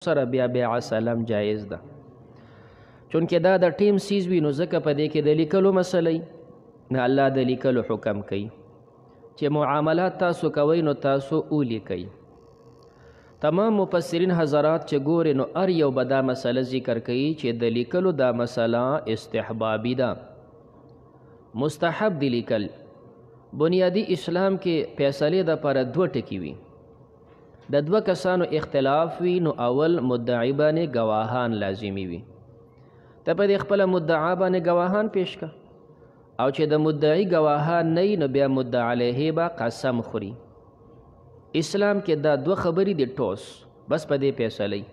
سره بیا بیع سلام جایز ده، چونکې دا د ټیم سیز وي نو ځکه په دې کې د لیکلو مسله نه الله د لیکلو حکم کوي چې معاملات تاسو کوئ نو تاسو ولیکئ. تمام مفسرین حضرات چې ګوري نو هر یو به دا مسله ذکر کوي چې د لیکلو دا مسله استحبابي ده، مستحب دی لیکل. بنیادی اسلام کې فیصلې دپاره دوه ټکي وي، د دوه کسانو اختلاف وي نو اول مدعی باندې گواهان لازمی وي. ته په دې خپله مدعا باندې گواهان پیش کا، او چې د مدعی گواهان نه وي نو بیا مدعا علیه به قسم خوري. اسلام کې دا دوه خبرې دي ټوس، بس په دې فیصلې.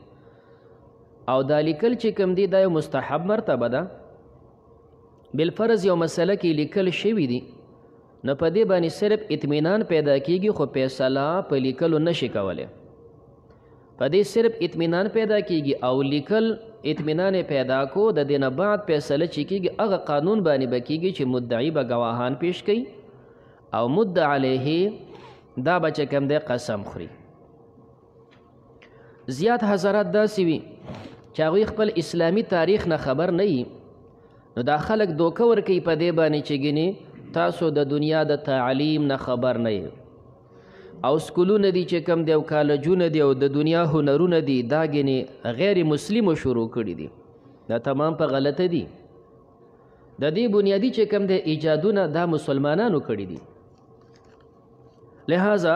او دا لیکل چې کوم دی دا یو مستحب مرتبه ده. بالفرض یو مسله کې لیکل شوي دي نو په دې باندې صرف اطمینان پیدا کیږي، خو فیصله په لیکلو نشي کولی. په دې صرف اطمینان پیدا کیږي او لیکل اطمینان پیدا کو، د دې نه بعد فیصله چې کیږي هغه قانون باندې به کیږي چې مدعی به گواهان پیش کوي او مدعا علیه دا به چې کوم دی قسم خوري. زیات حضرات داسې وي چې هغوی خپل اسلامي تاریخ نه خبر نه وي، نو دا خلک دوکه ورکوي په دې باندې چې ګینې تاسو د دنیا د تعلیم نه خبر نه یې، او سکولونه دي چې کم دی او کالجونه دي او د دنیا هنرونه دي دا ګینې غیر مسلمو شروع کړي دي. دا تمام په غلطه دي. د دې بنیادی چې کم دی ایجادونه دا مسلمانانو کړي دي. لہذا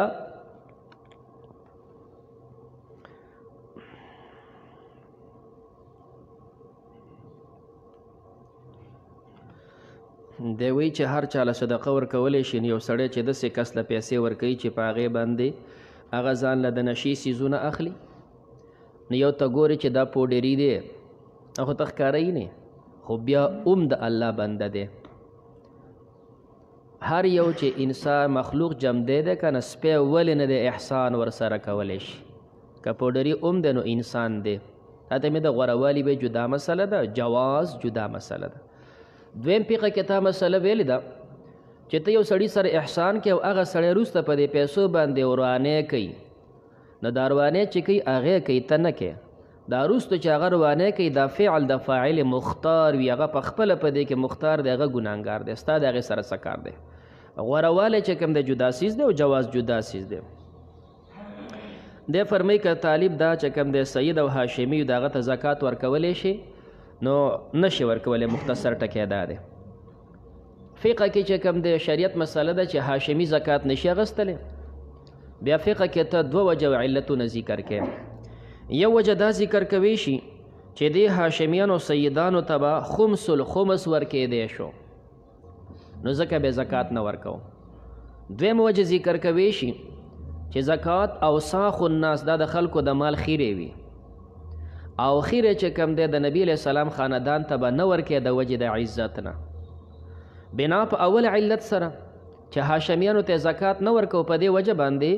دی وی چې هر چاله صدقه ورکولی شي، یو سړی چې داسې کس له پیسې ورکوي چې په هغې باندې هغه ځان له د نشي څیزونه اخلي، نو یو ته ګوري چې دا پوډري دی، خو ته ښکاره نه، خو بیا د الله بنده دی. هر یو چې انسان مخلوق جمدی دی که نه، سپی ولې نه دی احسان ورسره کولی شي. که پوډري دی نو انسان دی. دا ته مې د غوروالي به جدا مسله ده، جواز جدا مسله ده. دویم فقه کې تا مسله ویلې ده چې ته یو سړي سره احسان کوي او هغه سړی وروسته په دې پیسو باندې روانۍ کوي، نو دا روانۍ چې کوي هغې کوي، ته نه کوي. دا وروسته چې هغه روانۍ کوي دا فعل د فاعل مختار وي، هغه پخپله په دې کې مختار دی، هغه ګناهګار دی، ستا د هغې سره څه کار دی. غوروالی چې کوم دی جدا سیز دی او جواز جدا سیز دی. دی فرمایي که طالب دا چې کوم دی سید او هاشمي د هغه ته زکات ورکولی شي نو نشي ورکولی. مختصر ټکی دا دی. فقه کې چې کوم دی شریعت مسله ده چې هاشمي زکات نشي اخیستلی. بیا فقه کې ته دوه وجه او علتونه ذکر کوي. یو وجه دا ذکر کوي شي چې دې هاشمیانو سیدانو ته به خمس الخمس ورکېدی شو، نو ځکه به زکات نه ورکو. دویم وجه ذکر کوي شي چې زکات اوساخ الناس دا د خلکو د مال خیرې وي، او خیره چې کم دی د نبی علیہ السلام خاندان ته به نه ورکې د وجې د عزت نه. بنا په اول علت سره چې هاشمیانو ته زکات نه ورکو په دې وجه باندې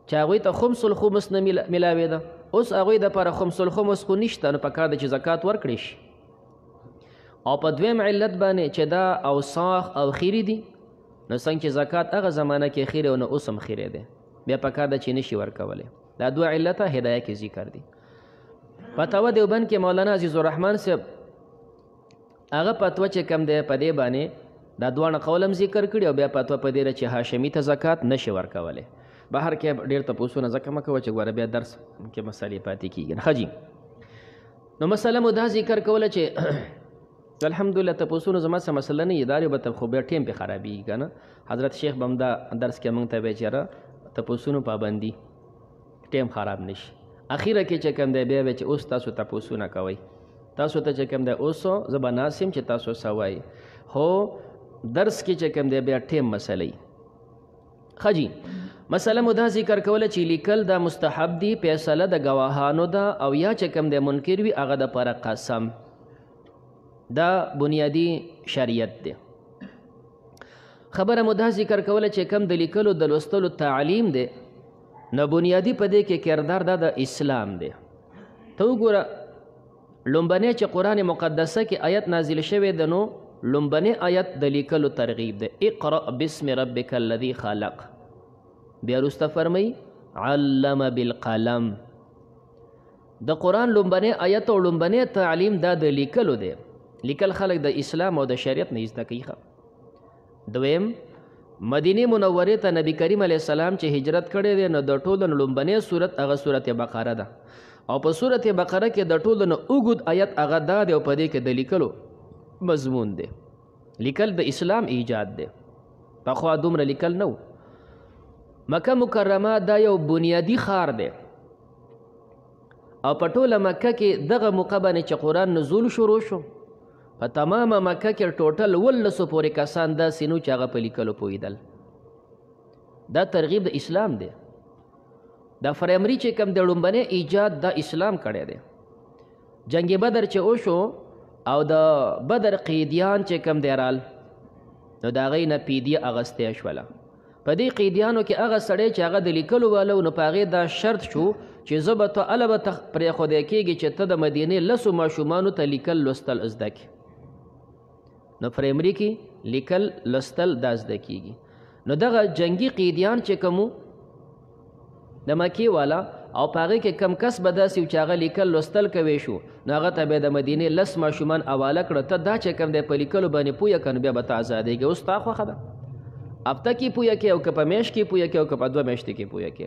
چې هغوی ته خمس الخمس نه میلاوېده. اوس هغوی دپاره خمس الخمس خو نشته، نو پکار ده چې زکات ورکړی شي. او په دویم علت باندې چې دا اوساخ او خیرې دي، نو څنګه چې زکات هغه زمانه کې خیرې او نه اوس هم خیرې دی، بیا پکار ده چې نشي ورکولی. دا دوه علته هدایه کې ذکر دي. فتوا دیوبند کې مولانا عزیز الرحمن صاحب هغه فتوا چې کم دی په دې باندې دا دواړه قول هم ذکر کړي، او بیا فتوا په دې ده چې هاشمي ته زکات نشي ورکولی. بهر کې ډېر تپوسونه ځکه مه کوه چې ګوره بیا درس کې مسلې پاتې کېږي. ښه جي، نو مسله مو دا ذکر کوله چې الحمدلله تپوسونه زما څه مسله نه وي، دا به خو بیا ټیم پې خرابېږي که نه. حضرت شیخ به هم دا درس کې موږ ته به چېره تپوسونو پابندي ټیم خراب نه شي. اخیره کې چې کوم دی بیا به چې اوس تاسو تپوسونه کوئ، تاسو ته چې کوم دی اوس زه به ناست یم چې تاسو څه وایي، خو درس کې چې کوم دی بیا ټیم مسله وي. ښه جي، مسله مو دا ذکر کوله چې لیکل دا مستحب دي، فیصله د گواهانو ده، او یا چې کوم دی منکر وي هغه دپاره قسم. دا بنیادی شریعت دی. خبره مو دا ذکر کوله چې کوم د لیکلو د لوستلو تعلیم دی، نو بنیادی په دې کې کردار دا د اسلام دی. ته وګوره لومبنی چې قرآن مقدسه کې آیت نازل شوی ده، نو لومبنی آیت د لیکلو ترغیب ده، اقرأ باسم ربک الذي خلق. بیا وروسته فرمایي علم بالقلم. د قرآن لومبنی آیت او لومبنی تعلیم دا د لیکلو دی. لیکل خلک د اسلام او د شریعت نه زده کوي. دویم مدینه منورې ته نبی کریم علیه السلام چې هجرت کړی دی نو د ټولو نه لومبنی صورت هغه صورت بقره ده او په صورت بقره کې د ټولو نه اوږد آیت هغه دا دی او په دې کې د لیکلو مضمون دی. لیکل د اسلام ایجاد دی. پخوا دومره لیکل نه و. مکه مکرمه دا یو بنیادی ښار دی او په ټوله مکه کې دغه موقع باندې چې قرآن نزول شروع شو په تمامه مکه کې ټوټل 1900 پورې کسان داسې نو چې هغه په لیکلو پوهېدل. دا ترغیب د اسلام دی. دا فرایمري چې کوم د لومبنی ایجاد دا اسلام کړی دی. جنگ بدر چې وشو او د بدر قیدیان چې کوم دی رال نو د هغې نه پیدیه اغستې شوله. په دې قیدیانو کې هغه سړی چې هغه د لیکلو والو نو په هغې دا شرط شو چې زه به ته هله به پرېښودی کېږي چې ته د مدینې 10 ماشومانو ته لیکل لوستل زده کړي. نو پرایمري کې لیکل لوستل دا زده کېږي. نو دغه جنگي قیدیان چې کوم د مکې والا او په هغې کې کم کس به داسې و چې هغه لیکل لوستل کوی شو نو هغه ته بیا د مدینې 10 ماشومان حواله کړه ته دا چې کوم دی په لیکلو باندې پوهه کړه نو بیا به ته ازادېږې. اوس تا خوښه ده هفته کې پوهه کې او که په میاشت کې پوهه کې او که په 2 میاشتې کې پوهه کې.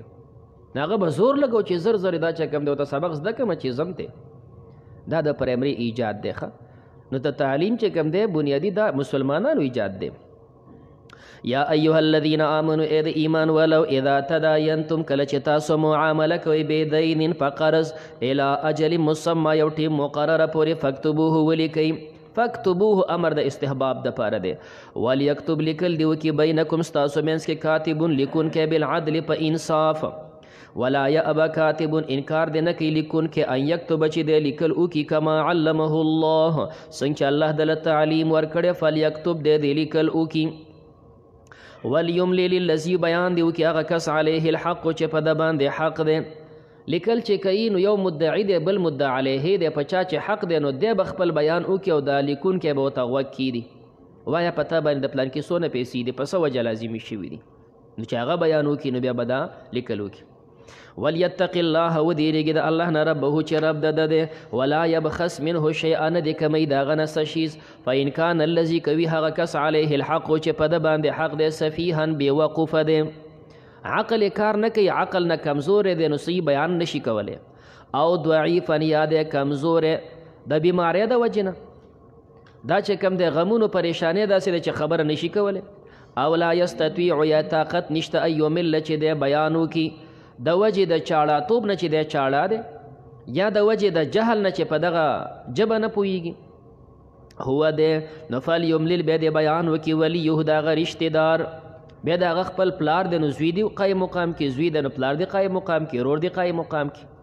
نو هغه به زور لګو چې زر زر دا چې کوم دی ورته سبق زده کړم چې زم دی. دا د پرایمري ایجاد دی. نو ته تعلیم چې کوم دی بنیادی دا مسلمانانو ایجاد دی. یا ایها الذین آمنوا اے د ایمان ولو اذا تداینتم کله چې تاسو معامله کوئ بدین په قرض الی اجل مسمی یو ټیم مقرره پورې فاکتبوه ولیکئ. فاکتبوه امر د استحباب د پاره دی. ولیکتب لیکل دی وکي بینکم ستاسو منځ کې کاتب لیکونکی بالعدل په انصاف ولا یأبا کاتب انکار دی نه کوي لیکونکی ان یکتب چې دی لیکل وکي کما علمه الله څنګه چې الله دله تعلیم ورکړی فلیکتب دی لیکل وکي. ولیملل للذي بیان دی وکي هغه کس علیه الحق چې په د باندې حق دی. لیکل چې کوي نو یو مدعی دی بل مدعی علیه دی په چا چې حق دی نو دی به خپل بیان وکړي او دا لیکونکی به ورته غوږ کېږدي وایه په تا باندې د پلان کې څونه پیسې دي په څه وجه لازمي شوي دي نو چې هغه بیان وکړي نو بیا به دا لیکل وکړي. ولیتق الله ودیریږي د الله نه ربه چې رب د ده دی ولا یبخس منه شیئا نه دی کمی د هغه نه څه شیز فان کان الذي کوي هغه کس علیه الحق چې په ده باندې حق دی سفیها بېوقوفه دی عقل کار نه کوي عقل نه کمزور دی نو صحیح بیان نشي کولی او ضعیفا یا دی کمزور د بیمارۍ د وجې نه دا چې کوم دی غمونو پریشانۍ داسې دی چې خبره نشي کولی او لا یستطیع یا طاقت نشته ان یمل چې دی بیان وکړي د وجې د چاړاتوب نه چې دی چاړه دی یا د وجې د جهل نه چې په دغه ژبه نه پوهېږي هو دی نو فلیملل بیا دی بیان وکړي ولیه د هغه رشتهدار بیا د هغه خپل پلار دی نو زوی دی قایم مقام کې زوی دی نو پلار دی قایم مقام کې رور دی قایم مقام کې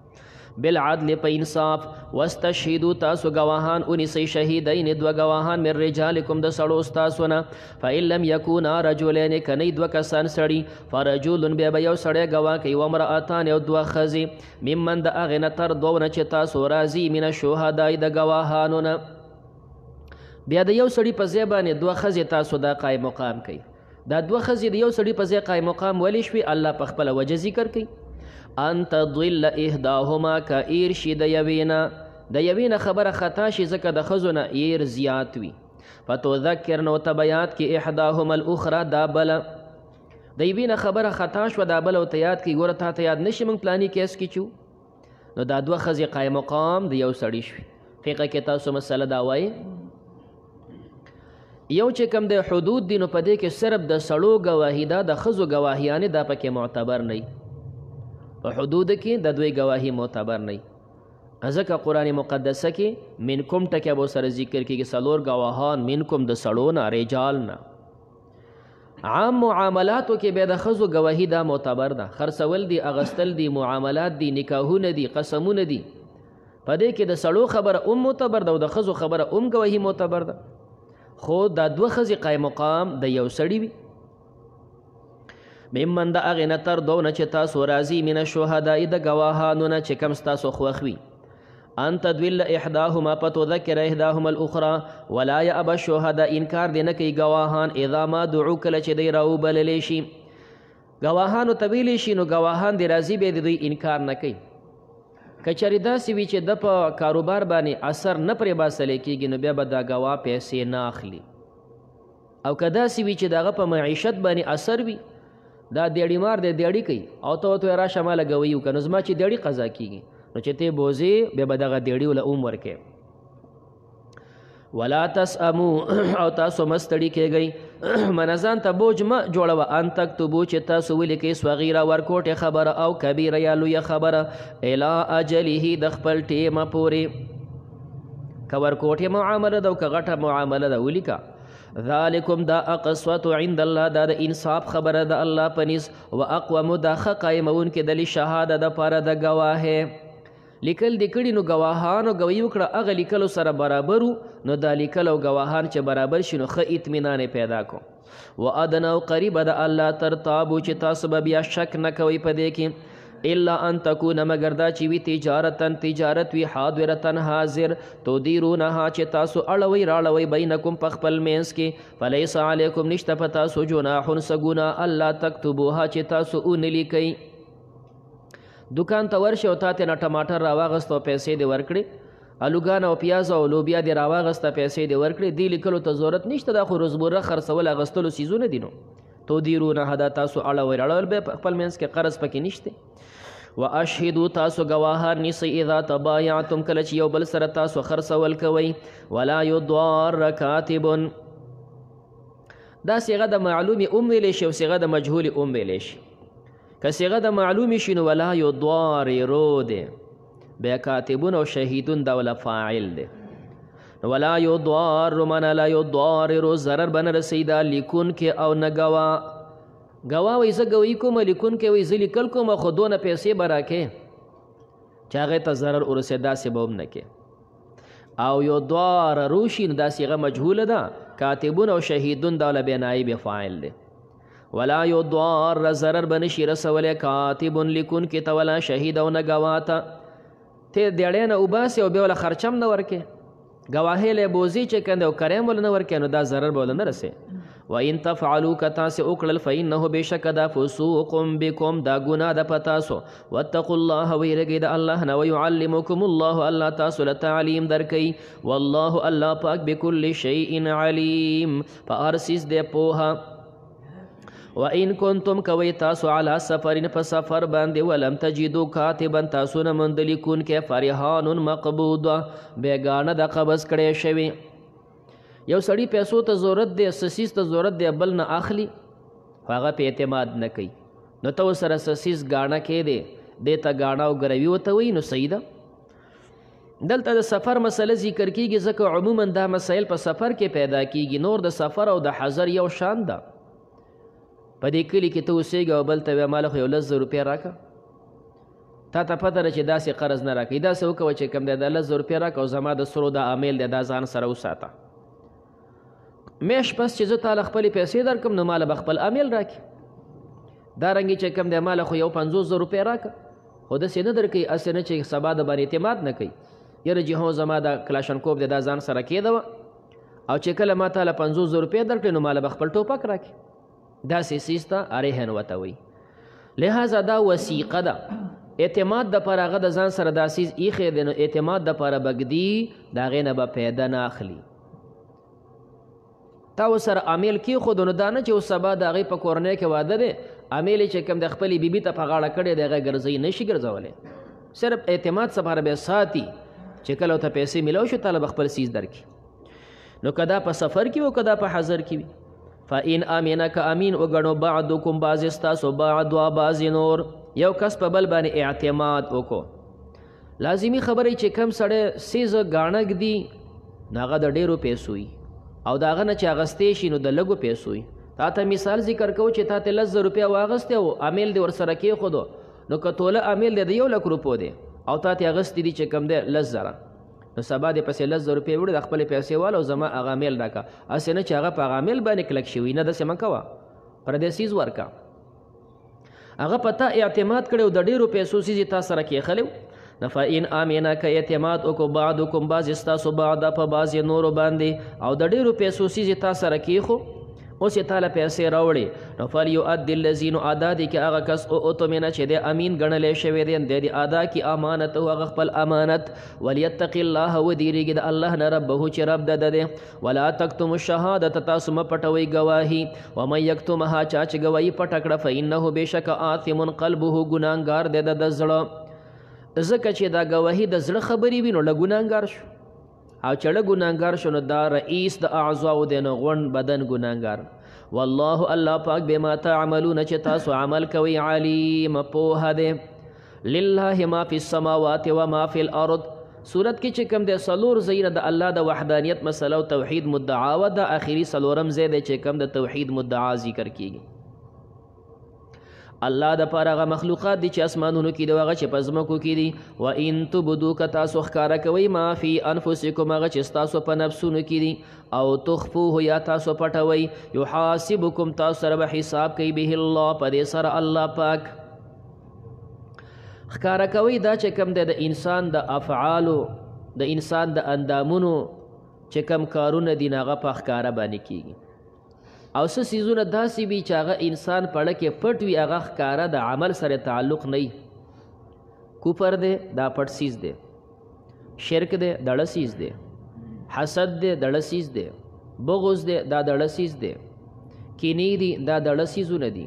بالعدل په انصاف واستشهدوا تاسو گواهان ونیسئ شهیدین دوه گواهان من رجالکم د سړو ستاسو نه فان لم یکونا رجلین که نه دوه کسان سړي فرجل بیا به یو سړی ګواه کوي وامرأتان او دوه ښځې ممن د هغې نه تر دوونه چې تاسو راځي من الشهدای د ګواهانو نه بیا د یو سړي په ځای باندې دوه ښځې تاسو دا قایم مقام کوي دا دوه ښځې د یو سړي په ځای قایم مقام ولې شوي الله په خپله وجه ذکر کوي ان تضل احداهما که ایر شي د یوې نه خبره خطا شي ځکه د ښځو نه ایر زیات وي فتذکر نو ته بیات کې احداهما الاخرى دا بله د یوې نه خبره خطا شوه دا بله ورته یاد کړي ګوره تا ته یاد نشي موږ پلاني کیس کې چو نو دا دوه ښځې قایم مقام د یو سړي شوي فقه کې تاسو مسله دا وایي یو چې کوم د حدود دي نو په دې کې صرف د سړو ګواهي دا د ښځو ګواهیانې دا پکې معتبر نه په حدود کې د دوی ګواهي معتبر نه ځکه قرآن مقدسه کې منکم ټکی به سره ذکر کېږي څلور ګواهان منکم د سړو نه رجال نه عام معاملاتو کې بیا د ښځو ګواهي دا معتبر ده خرڅول دي اغستل دي معاملات دي نکاحونه دي قسمونه دي په دې کې د سړو خبره معتبر ده او د ښځو خبره ګواهي معتبر ده خو دا دوه ښځې قایم مقام د یو سړي وي ممن د هغې نه تر دوونه چې تاسو راځي من الشهداء د ګواهانو نه چې کوم ستاسو خوښ وي ان تدویل احداهما فتذکر احداهما الاخرى ولا یأبا الشهداء انکار دی نه کوي ګواهان اذا ما دعو کله چې دی راوبللی شي ګواهانو ته ویلی شي نو ګواهان دی راځي بیا د دوی انکار نه کوي که چېرې داسې وي چې د په کاروبار باندې اثر نه پرې باسلی کېږي نو بیا به دا ګواه پیسې نه اخلي او که داسې وي چې د هغه په معیشت باندې اثر وي دا دیړی مار دی دیړی کوي او ته ورته راشه ما لګوي وکړه نو زما چې دیړی قضا کېږي نو چې ته بوځې بیا به دغه دیړي وله ورکې ولا تسأمو او تاسو مستړي کېږئ منځان ته بوج مه جوړوه ان تکتبو چې تاسو ولیکئ صغیره ورکوټې خبره او کبیره یا لویه خبره الی اجله د خپل ټیمه پورې که ورکوټې معامله ده او که غټه معامله ده ولیکه ذالکم دا اقسوت عند الله دا د انصاف خبره ده الله په نس و اقوم دا ښه قایمونکې د لشهاده دپاره د ګواهې لیکل دې کړي نو ګواهانو ګویي وکړه هغه لیکلو سره برابر نو دا لیکل او ګواهان چې برابر شي نو ښه اطمینان یې پیدا کو و ادنا او قریبه د الله ترتابو چې تاسو به بیا شک نه کوئ په دې کې الا ان تکونه مګر دا چې وي تجارت وي حاضرتن حاضر تدیرونها چې تاسو اړوئ راړوئ بینکم په خپل منځ کې فلیس علیکم نشته په تاسو جناح څه ګناه الله تکتبوها چې تاسو ونه لیکئ دکان ته ورشي او تا ته نه ټماټر راواغست او پیسې دې ورکړې الوګان او پیاز او لوبیا دې راواغسته پیسې دې ورکړې دې لیکلو ته ضرورت نشته دا خو روزمره خرڅول اغستلو څیزونه دي نو تدیرونها دا تاسو اړوئ راړول به په خپل منځ کې قرض پکې نشته و اشهدو تاسو ګواهان نیسئ اذا تبایعتم کله چې یو بل سره تاسو خرڅول کوئ ولا یضار کاتب دا صیغه د معلومې ویلی شي او صیغه د مجهولې ویلی شي که صیغه د معلومې شي نو ولا یضاررو دی بیا کاتبون او شهیدون دا ولا فاعل دی ولا یضار من لا یضاررو ضرر به نه رسوي دا لیکونکې او نه ګواه وایي زه ګویي کوم لیکونکی وایي زه لیکل کوم خو دونه پیسې به راکې چې هغې ته ضرر ورسې داسې به هم نه کې او یضاررو شي نو دا صیغه مجهوله ده کاتبون او شهیدون دا ولا بیا نایب فاعل دی ولا یضار ضرر به نشي رسولی کاتب لیکونکي ته ولا شهید او نه ګواه ته ته دیړی نه وباسې او بیا وله خرچم نه ورکې ګواهۍ له بوځي چې کنده او کریم وله نه ورکې نو دا ضرر به وله نه رسې وان تفعلوا که تاسې وکړل فانه بېشکه دا فسوق بکم دا ګناه ده په تاسو واتقوا الله ویرګئ د الله نه ویعلمکم الله الله تاسو له تعلیم درکوي والله الله پاک بکل شیء علیم په هر څیز دی پوهه وان کنتم کوي تاسو علی سفرین په سفر باندې ولم تجدو کاتبا تاسو نه موندلي کوونکی فرحان مقبوضه بیګانه د قبض کړی شوي یو سړي پیسو ته ضرورت دی سسیز ته ضرورت دی بل نه اخلي هغه په اعتماد نه کوي نو ته ورسره سسیز ګاڼه کې دی دې ته ګاڼه او ګروي ورته وایي نو صحیح ده دلته د سفر مسله ذکر کیږي ځکه عموما دا مسایل په سفر کې پیدا کیږي نور د سفر او د حضر یو شان ده په دې کلي کې ته اوسېږه او بل ته وایه ماله خو یو 100 روپۍ راکړه تا ته پته ده چې داسې قرض نه راکوي داسې وکوه چې کوم دی دا 100 روپۍ راکړه او زما د سرو دا امیل دی دا ځان سره وساته میاشت پس چې زه تاله خپلې پیسې درکړم نو ماله به خپل امیل راکړي دارنګې چې کوم دی ماله خو یو 500 روپۍ راکړه خو داسې نه درکوي هسې نه چې سبا د باندې اعتماد نه کوي یاره جي هو زما دا کلاشنکوف دی دا ځان سره کېدوه او چې کله ما تاله 500 روپۍ درکړې نو ماله به خپل ټوپک راکړي داسې څیز ته ارهن ورته وایي لهذا دا وثیقه ده اعتماد دپاره هغه د ځان سره دا څیز ایښی دی نو اعتماد دپاره بګدي د هغې نه به پیدا نه اخلي تا ورسره امیل کېښودو نو دا نه چې اوس سبا د هغې په کورنۍ کې واده دی امیل یې چې کوم د خپلې بیبي ته په غاړه کړی دی هغه ګرځوي نشي ګرځولی صرف اعتماد سپاره بیا ساتي چې کله ورته پیسې میلاو شو تاله به خپل څیز درکړي نو که دا په سفر کې وي که دا په حضر کې وي فإن امینه که امین وګڼو بعضکم بعضې ستاسو بعض وا بعضې نور یو کس په بل باندې اعتماد وکړو لازمي خبره چې کم سړی سیزه ګاڼه ږدي نو هغه د ډېرو پیسو وي او د هغه نه چې اغستې شي نو د لږو پیسو وي تا ته مثال ذکر کوو چې تا ته 100 روپۍ واغستې او امیل دې ورسره کېښودو نو که توله امیل دی د 1 لک روپو دی او تا ته اغستې دي چې کم دی 10,000 نو سبا دې پسې 100 روپۍ وړي د خپلې پیسې واله او زما هغه میل راکړه هسې نه چې هغه په هغه میل باندې کلک شوي نه داسې مه کوه پردی څیز ورکړه هغه په تا اعتماد کړی او د ډېرو پیسو څیز یې تا سره کېښلی نو فإن امینه که اعتماد وکړو بعضکم بعضې ستاسو بعده په بعضې نورو باندې او د ډېرو پیسو څیز یې تا سره کېښو اوس یې تاله پیسې راوړې نو فلیؤدي الذي نو ادا دي کې هغه کس اؤتمنه چې دی امین ګڼلی شوی دی دی ادا کې امانت او هغه خپل امانت وليتق الله ودیریږي د الله نه ربه چې رب د دی ولا تکتم الشهادة تاسو مه پټوئ ګواهي ومن یکتمها چا چې ګواهي پټه کړه فانه بېشک آثم قلبه ګناهګار دی د زړه ځکه چې دا ګواهي د زړه خبرې وي نو له ګناهګار شو او چړه ګناهګار شو نو دا رئیس د اعضاو دی نو غونډ بدن ګناهګار والله الله پاک بما تعملون چې تاسو عمل کوئ علیم پوهه دی لله ما فی السماوات و ما فی الارض صورت کې چې کوم دی څلور ځایونه د الله د وحدانیت مسله او توحید مدعا و د آخري څلورم ځای دی چې کوم د توحید مدعا ذکر کیږي الله د پاره هغه مخلوقات دي چې اسمانونو کې دي هغه چې په ځمکو کې دي و ان تبدو که تاسو ښکاره کوئ ما فی انفسکم هغه چې ستاسو په نفسونو کې دي او تخفوه یا تاسو پټوئ یحاسبکم تاسو سره به حساب کوي به الله په دې سره الله پاک ښکاره کوئ دا چې کوم دی د انسان د افعالو د انسان د اندامونو چې کوم کارونه دي هغه په ښکاره باندې کېږي او څه څیزونه داسې وي چې هغه انسان پړه کې پټ وي هغه ښکاره د عمل سره تعلق نه وي کفر دی دا پټ څیز دی شرک دی دړه څیز دی حسد دی دړه څیز دی بغض دی دا دړه څیز دی کینې دي دا دړه څیزونه دي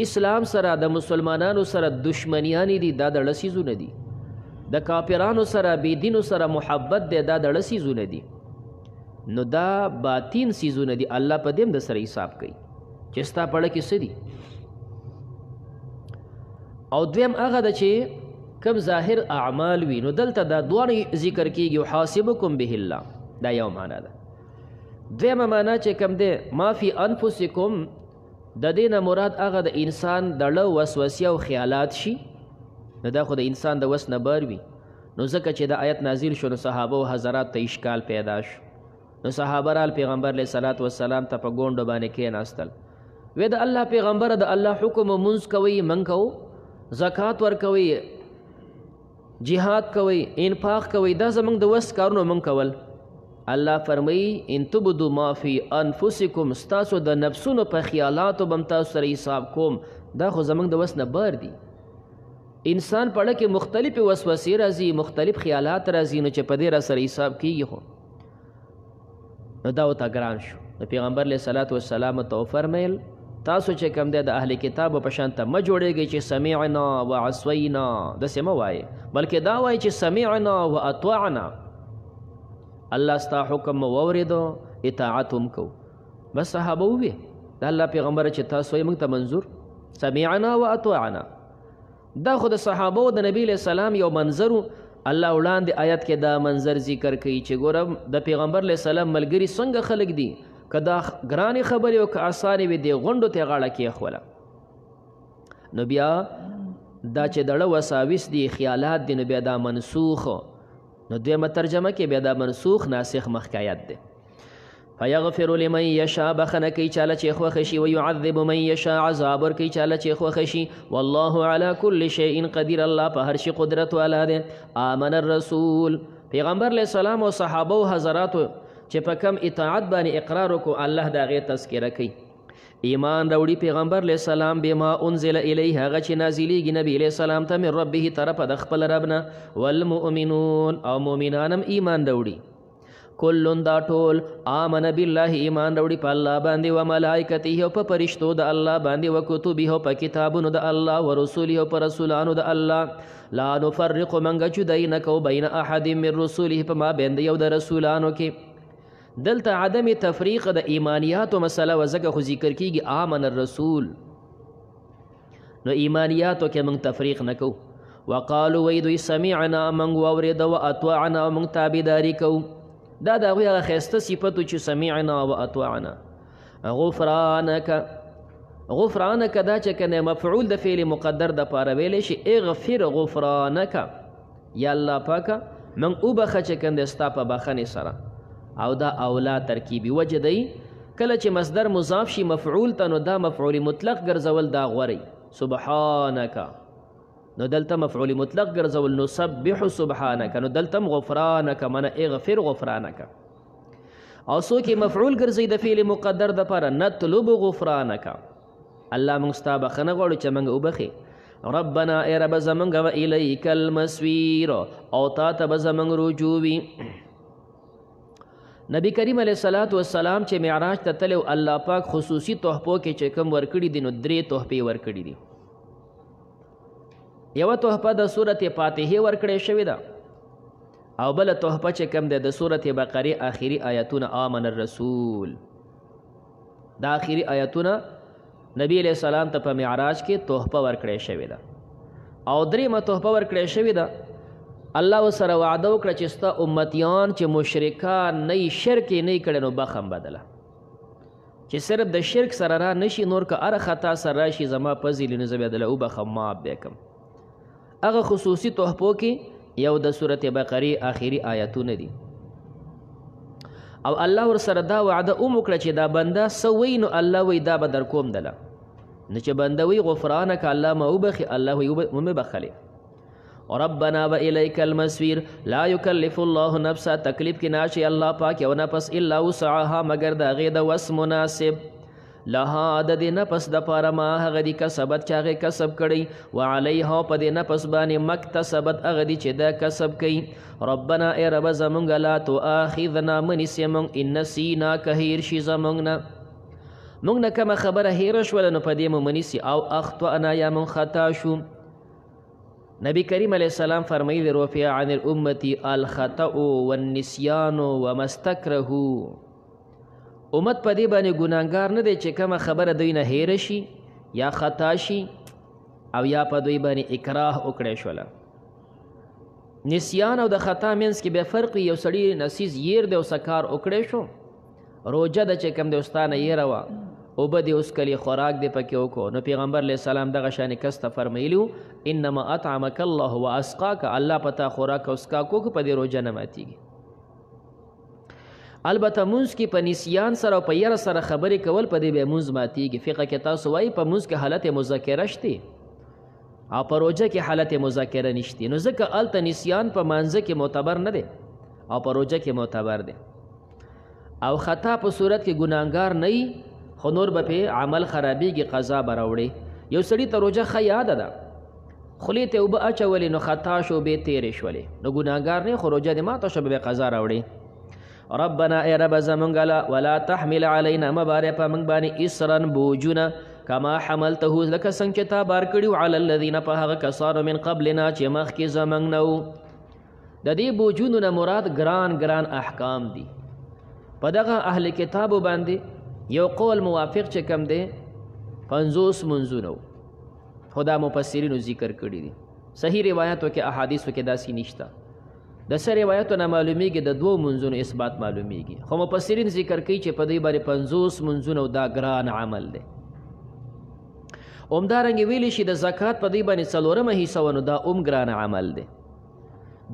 اسلام سره د مسلمانانو سره دشمنیانې دي دا دړه څیزونه دي د کافرانو سره بېدینو سره محبت دی دا دړه څیزونه دي نو دا باطین سیزونه دي الله په دې د سره حساب کوي چې ستا پړه کې څه دي او دویم هغه ده چې کوم ظاهر اعمال وي نو دلته دا دواړه ذکر کېږي یحاسبکم به الله دا یو معنا ده دویمه معنا چې کوم دی ما فی انفسکم د دې نه مراد هغه د انسان دړه وسوسې او خیالات شي نو دا خو د انسان د وس نه بار وي نو ځکه چې د آیت نازل شو نو صحابه و حضرات ته اشکال پیدا شو نو صحابه رال پیغمبر علیه صلات وسلام ته په ګونډو باندې کېناستل وی د الله پیغمبر د الله حکم منځ کوئ من کوو زکات ورکوئ جهاد کوئ انفاق کوئ دا زموږ د وس کارونو من کول الله فرمایي ان تبدو ما فی انفسکم ستاسو د نفسونو په خیالاتو به م تاسو سره حساب کوم دا خو زموږ د وس نه بار دي انسان پړه کې مختلفې وسوسې راځي مختلف خیالات راځي نو چې په دې را سره حساب کېږي خو نو دا ورته ګران شو د پیغمبر علیه صلات وسلام ته وفرمیل تاسو چې کوم دی د اهل کتابو په شان ته مه جوړېږئ چې سمعنا وعصینا داسې مه وایې بلکې دا وایي چې سمعنا واطعنا الله ستا حکم مو واورېدو اطاعت هم کو بس صحابه وویې د الله پیغمبره چې تاسو یې موږ ته منظور سمعنا واطعنا دا خو د صحابو د نبی علیه السلام یو منظر الله وړاندې آیت کې دا منظر ذکر کوي چې ګورم د پیغمبر علیه السلام ملګري څنګه خلک دي که دا ګرانې خبرې او که اسانې وي دې غونډو ته غاړه کېښوله نو بیا دا چې دړه وساویس دي خیالات دي نو بیا دا منسوخ نو دویمه ترجمه کې بیا دا منسوخ ناسخ مخکې آیت دی فیغفر لمن یشاء بخنه کوي چاله چې خوښه شي ویعذب من یشاء عذاب ورکوي چاله چې خوښه شي والله علی کل شیء قدیر الله په هر شي قدرت والا دی آمن الرسول پیغمبر علیه السلام او صحابه او حضراتو چې په کم اطاعت باندې اقرار وکړو الله د هغې تذکره کوي ایمان راوړي پیغمبر علیه السلام بما انزل الیه هغه چې نازلیږي نبی علیه السلام ته من ربه طرفه د خپل رب نه والمؤمنون او مؤمنان هم ایمان راوړي کلون دا ټول آمن بالله ایمان راوړي په الله باندې و ملائکته او په فرشتو د الله باندې و کتبه او په کتابونو د الله و رسوله او په رسولانو د الله لا نفرق منګه جدای نه کو بین احد من رسوله په ما بین یو د رسولانو کې دلته عدم تفریق د ایمانیاتو مسله وزګه خو ذکر کیږي آمن الرسول نو ایمانیاتو کې موږ تفریق نه کو وقالو ویدوی سمعنا موږ واورېده و اطوعنا موږ تابعداري کوو دا د هغوی هغه ښایسته صفتو چې سمعنا و اطوعنا غفرانک دا چې کنه مفعول د فعل مقدر د پاره ویلی شي اغفر غفرانک یا الله پاکه من وبخه چې کنده ستا په بخنې سره او دا اولا ترکیبي وجه دی کله چې مصدر مضاف شي مفعول ته نو دا مفعول مطلق ګرځول دا غوری سبحانک نو دلته مفعول مطلق ګرځول نسبح سبحانك نو دلته غفرانك من اغفر غفرانك او څوک یې مفعول ګرځوي د فعل مقدر دپاره نطلب غفرانک الله موږ ستا بخښنه غواړو چې موږ وبخې ربنا ای رب زمونږ و الیک المصیر او تا ته به زمونږ رجوع وي نبی کریم علیه الصلاة والسلام چې معراج ته تللی الله پاک خصوصي تحفو کې چې کوم ورکړي دي نو 3 تحفې ورکړي دي یوه تحفه د سورت فاتحې ورکړې شوې ده او بله تحفه چې کوم دی د سورت بقرې آخري آیتونه آمن الرسول دا آخري آیتونه نبی علیہ السلام ته په معراج کې تحفه ورکړې شوې ده او درېمه تحفه ورکړې شوې ده الله ورسره وعده وکړه چې ستا امتیان چې مشرکان نه یې شرک یې نه یې کړی نو بخم بدله چې صرف د شرک سره را نشي نور که هره خطا سره راشي زما پزیلي نو زه بیا دله وبخم معاف بیا کم هغه خصوصي تحفو کې یو د صورت بقرې آخري آیتونه دي او الله ورسره دا وعده وکړه چې دا بنده څه وایي نو الله وایي دا به در کوم دله نو چې بنده وایي غفرانک الله ما وبخي الله وایي ومې بخلې ربنا و الیک المصیر لا یکلف الله نفسا تکلیف کې ناشي الله پاک یو نفس الا وسعها مگر د هغې د وس مناسب لها د دې نفس دپاره ما هغه دي کسبت چې هغې کسب کړی وعلیها په دې نفس باندې مکتسبت هغه دي چې دا کسب کوي ربنا ای رب زمونږ لا تؤاخذنا منیسې مونږ ان نسینا که هیر شي زمونږ نه مونږ نه کومه خبره هیره شوله نو په دې مو منیسي او اخطأنا یا مونږ خطا شو نبی کریم علیه السلام فرمایي رفع عن الامة الخطأ والنسیان وما استکرهوا امت په دې باندې ګناهګار نه دی چې کومه خبره دوی نه هیره شي یا خطا شي او یا په دوی باندې اکراه وکړی شوله نسیان او د خطا منځ کې بیا فرق یو سړي نسیز ییر دی او سکار وکړی شو روجه ده چې کوم د استانه یېره وه اوبه دې اوس کلي خوراک دې پکې وکړو نو پیغمبر علیه السلام دغه شانې کس ته فرمیلي انما اطعمک الله واسقاک الله په تا خوراک او څښاک وکړو په دې روجه نه ماتېږي البته مونځ کې په نسیان سره او په یره سره خبرې کول په دې بیا مونځ ماتېږي فقه کې تاسو وایي په مونځ کې حالت مذاکره شته او په روجه کې حالت مذاکره نشته نو ځکه هلته نسیان په مانځه کې معتبر نه دی او په روجه کې معتبر دی او خطا په صورت کې ګناهګار نه وي خو نور به پې عمل خرابېږي قضا به راوړي یو سړي ته روجه ښه یاده ده خولې ته اوبه اچولې نو خطا شو بې تېرې شولې نو ګناهګار نه خو روجه دې ماته شوه بیا قضا راوړي ربنا ای رب زمونږ ولا تحمل علینا مبارې په موږ باندې اسرا بوجونه کما حملته لکه څنګه چې تا بار کړي علی الذین په هغه کسانو من قبلنا چې مخکې زموږ نه وو د دې بوجونو نه مراد ګران ګران احکام دي په دغه اهل کتابو باندې یو قول موافق چې کم دی 50 منځونه خو دا مفسرینو ذکر کړي دي صحیح روایتو کې احادیثو کې داسې نشته د څه روایتو نه معلومیږي د 2 منځونو اثبات معلومیږي خو مفسرین ذکر کوي چې په دې باندې 50 منځونه دا ګران عمل دی همدارنګې ویلی شي د زکات په دې باندې 4مه حصه ونو دا ګران عمل دی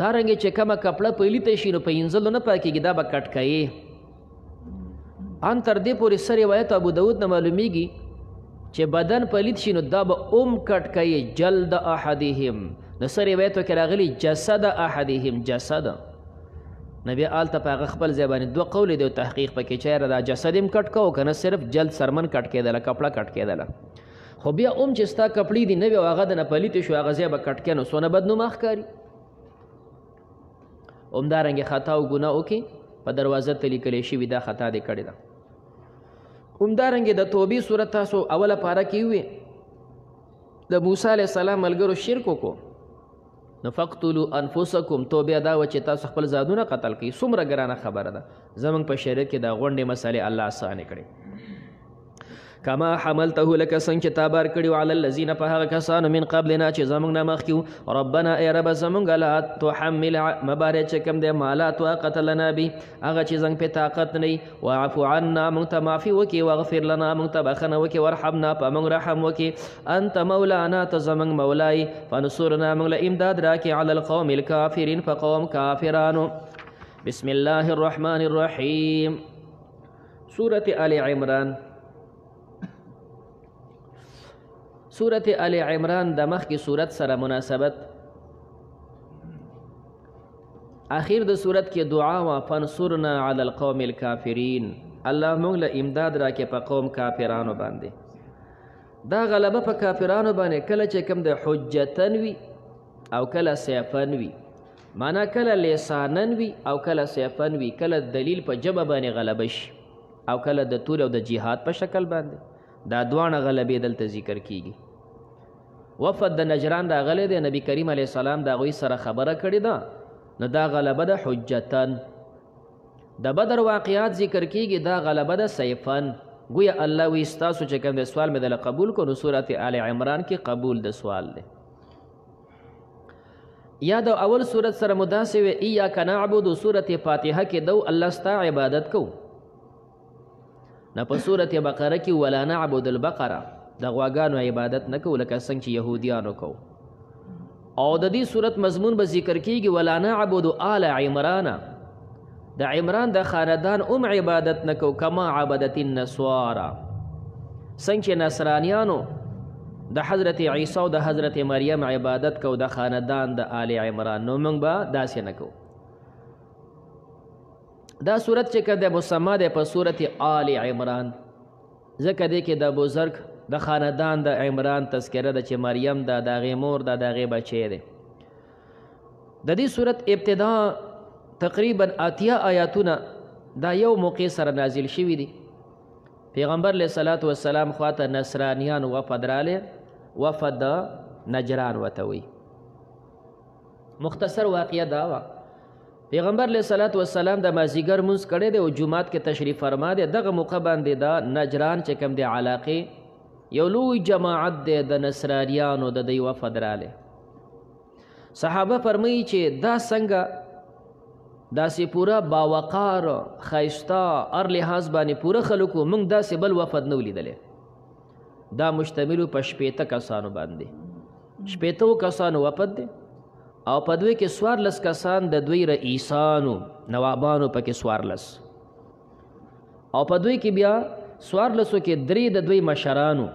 دارنګې چې کومه کپړه پلیته شي نو په انځلو نه پاکېږي دا به کټکیې ان تر دې پورې څه روایت ابو داود نه معلومیږي چې بدن پلیت شي نو دا به کټکیې جلد احدهم نو څه روایتو کې راغلي جسد احدهم جسد نبی آلته په هغه خپل ځای باندې 2 قول دی او تحقیق پکې چېرې دا جسد هم کټ کو که نه صرف جلد سرمن کټ کېدله کپړه کټ کېدله خو بیا چې ستا کپړې دي نه وي او هغه د نه پلیتې شو هغه ځای به کټ کړې نو څونه بدنومه ښکاري همدارنګې خطا او ګناه وکړي په دروازه ته لیکلی شوي دا خطا دې کړې ده همدارنګې د توبې صورت تاسو اوله پاره کې وې د موسی علیه السلام ملګرو شرک وکړو نو فقتلوا انفسکم توبې دا وه چې تاسو خپل ځانونه قتل کړئ څومره ګرانه خبره ده زموږ په شریعت کې دا غونډې مسلې الله اسانې کړې کما حملته لکه څنګه چې تا بار کړي علی الذین په هغه کسانو من قبلنا چې زموږ نه مخکې ربنا ای رب زموږ لا تحمل مبارې چې کوم دی ما لا طاقت لنا به هغه چې زموږ پې طاقت نه وي واعف عنا موږ ته معافي وکړي واغفر لنا موږ ته بخښنه وکړي وارحمنا په موږ رحم وکړي انت مولانا ته زموږ مولای فانصرنا موږ له امداد راکړي علی القوم الکافرین په قوم کافرانو بسم الله الرحمن الرحیم سورة آل عمران سورة آل عمران د مخکې صورت سره مناسبت آخر د صورت کې دعا وا فانصرنا علی القوم الکافرین، الله موږ له امداد راکې په قوم کافرانو باندې. دا غلبه په کافرانو باندې کله چې کوم د حجتن وي او کله سیفن وي، معنا کله لسانن وي او کله سیفن وي، کله دلیل په جبه باندې غلبه شي او کله د تور او د جهاد په شکل باندې. دا دوانه غلبې دلته ذکر کیږي. وفد د نجران راغلی دی، نبی کریم علیه السلام د هغوی سره خبره کړې ده، نو دا غلبه د حجتن. د بدر واقعات ذکر کیږي، دا غلبه د سیفن. گویا الله وی ستاسو چې کوم د سوال مې دله قبول کو، نو صورت آل عمران کې قبول د سوال دی. یا د اول صورت سره مداسې وی ایاک نعبد، صورت فاتحه کې دو الله ستا عبادت کو. نه په صورت بقره کې ولا نعبد البقره، د غواګانو عبادت نه کو لکه څنګه چې یهودیانو کو. او د دې صورت مضمون به ذکر کیږي ولا نعبد آل عمران، د عمران د خاندان عبادت نه کو کما عبدت النصارى، څنګه چې نصرانیانو د حضرت عیسی او د حضرت مریم عبادت کو د خاندان د آل عمران، نو موږ به داسې نه کو. دا صورت چې که د مسما دی په صورت آل عمران، ځکه دی کې د بزرگ د خاندان د عمران تذکره ده چې مریم ده، د هغې مور ده، د هغې بچی دی. د دې صورت ابتدا تقریبا 80 آیاتونه دا یو موقع سره نازل شوي دي. پیغمبر علیه صلات وسلام خواته نصرانیان وفد رالی، وفد د نجران ورته وی. مختصر واقعه دا وه، پیغمبر علیه صلات وسلام د مازدیګر مونځ کړی دی او جومات کې تشریف فرما دی. دغه موقع باندې دا نجران چې کوم دی علاقې یو لوی جماعت دی د نصرانیانو د دوی وفد رالی. صحابه فرمایي چې دا څنګه داسې پوره باوقار ښایسته هر لحاظ باندې پوره خلکو موږ داسې بل وفد نه ولیدلی. دا مشتملو په 80 کسانو باندې، 80 کسانو وفد دی او په دوی کې 14 کسان د دوی رئیسانو نوابانو پکې 14 او په دوی کې بیا 14 کې 3 د دوی مشرانو.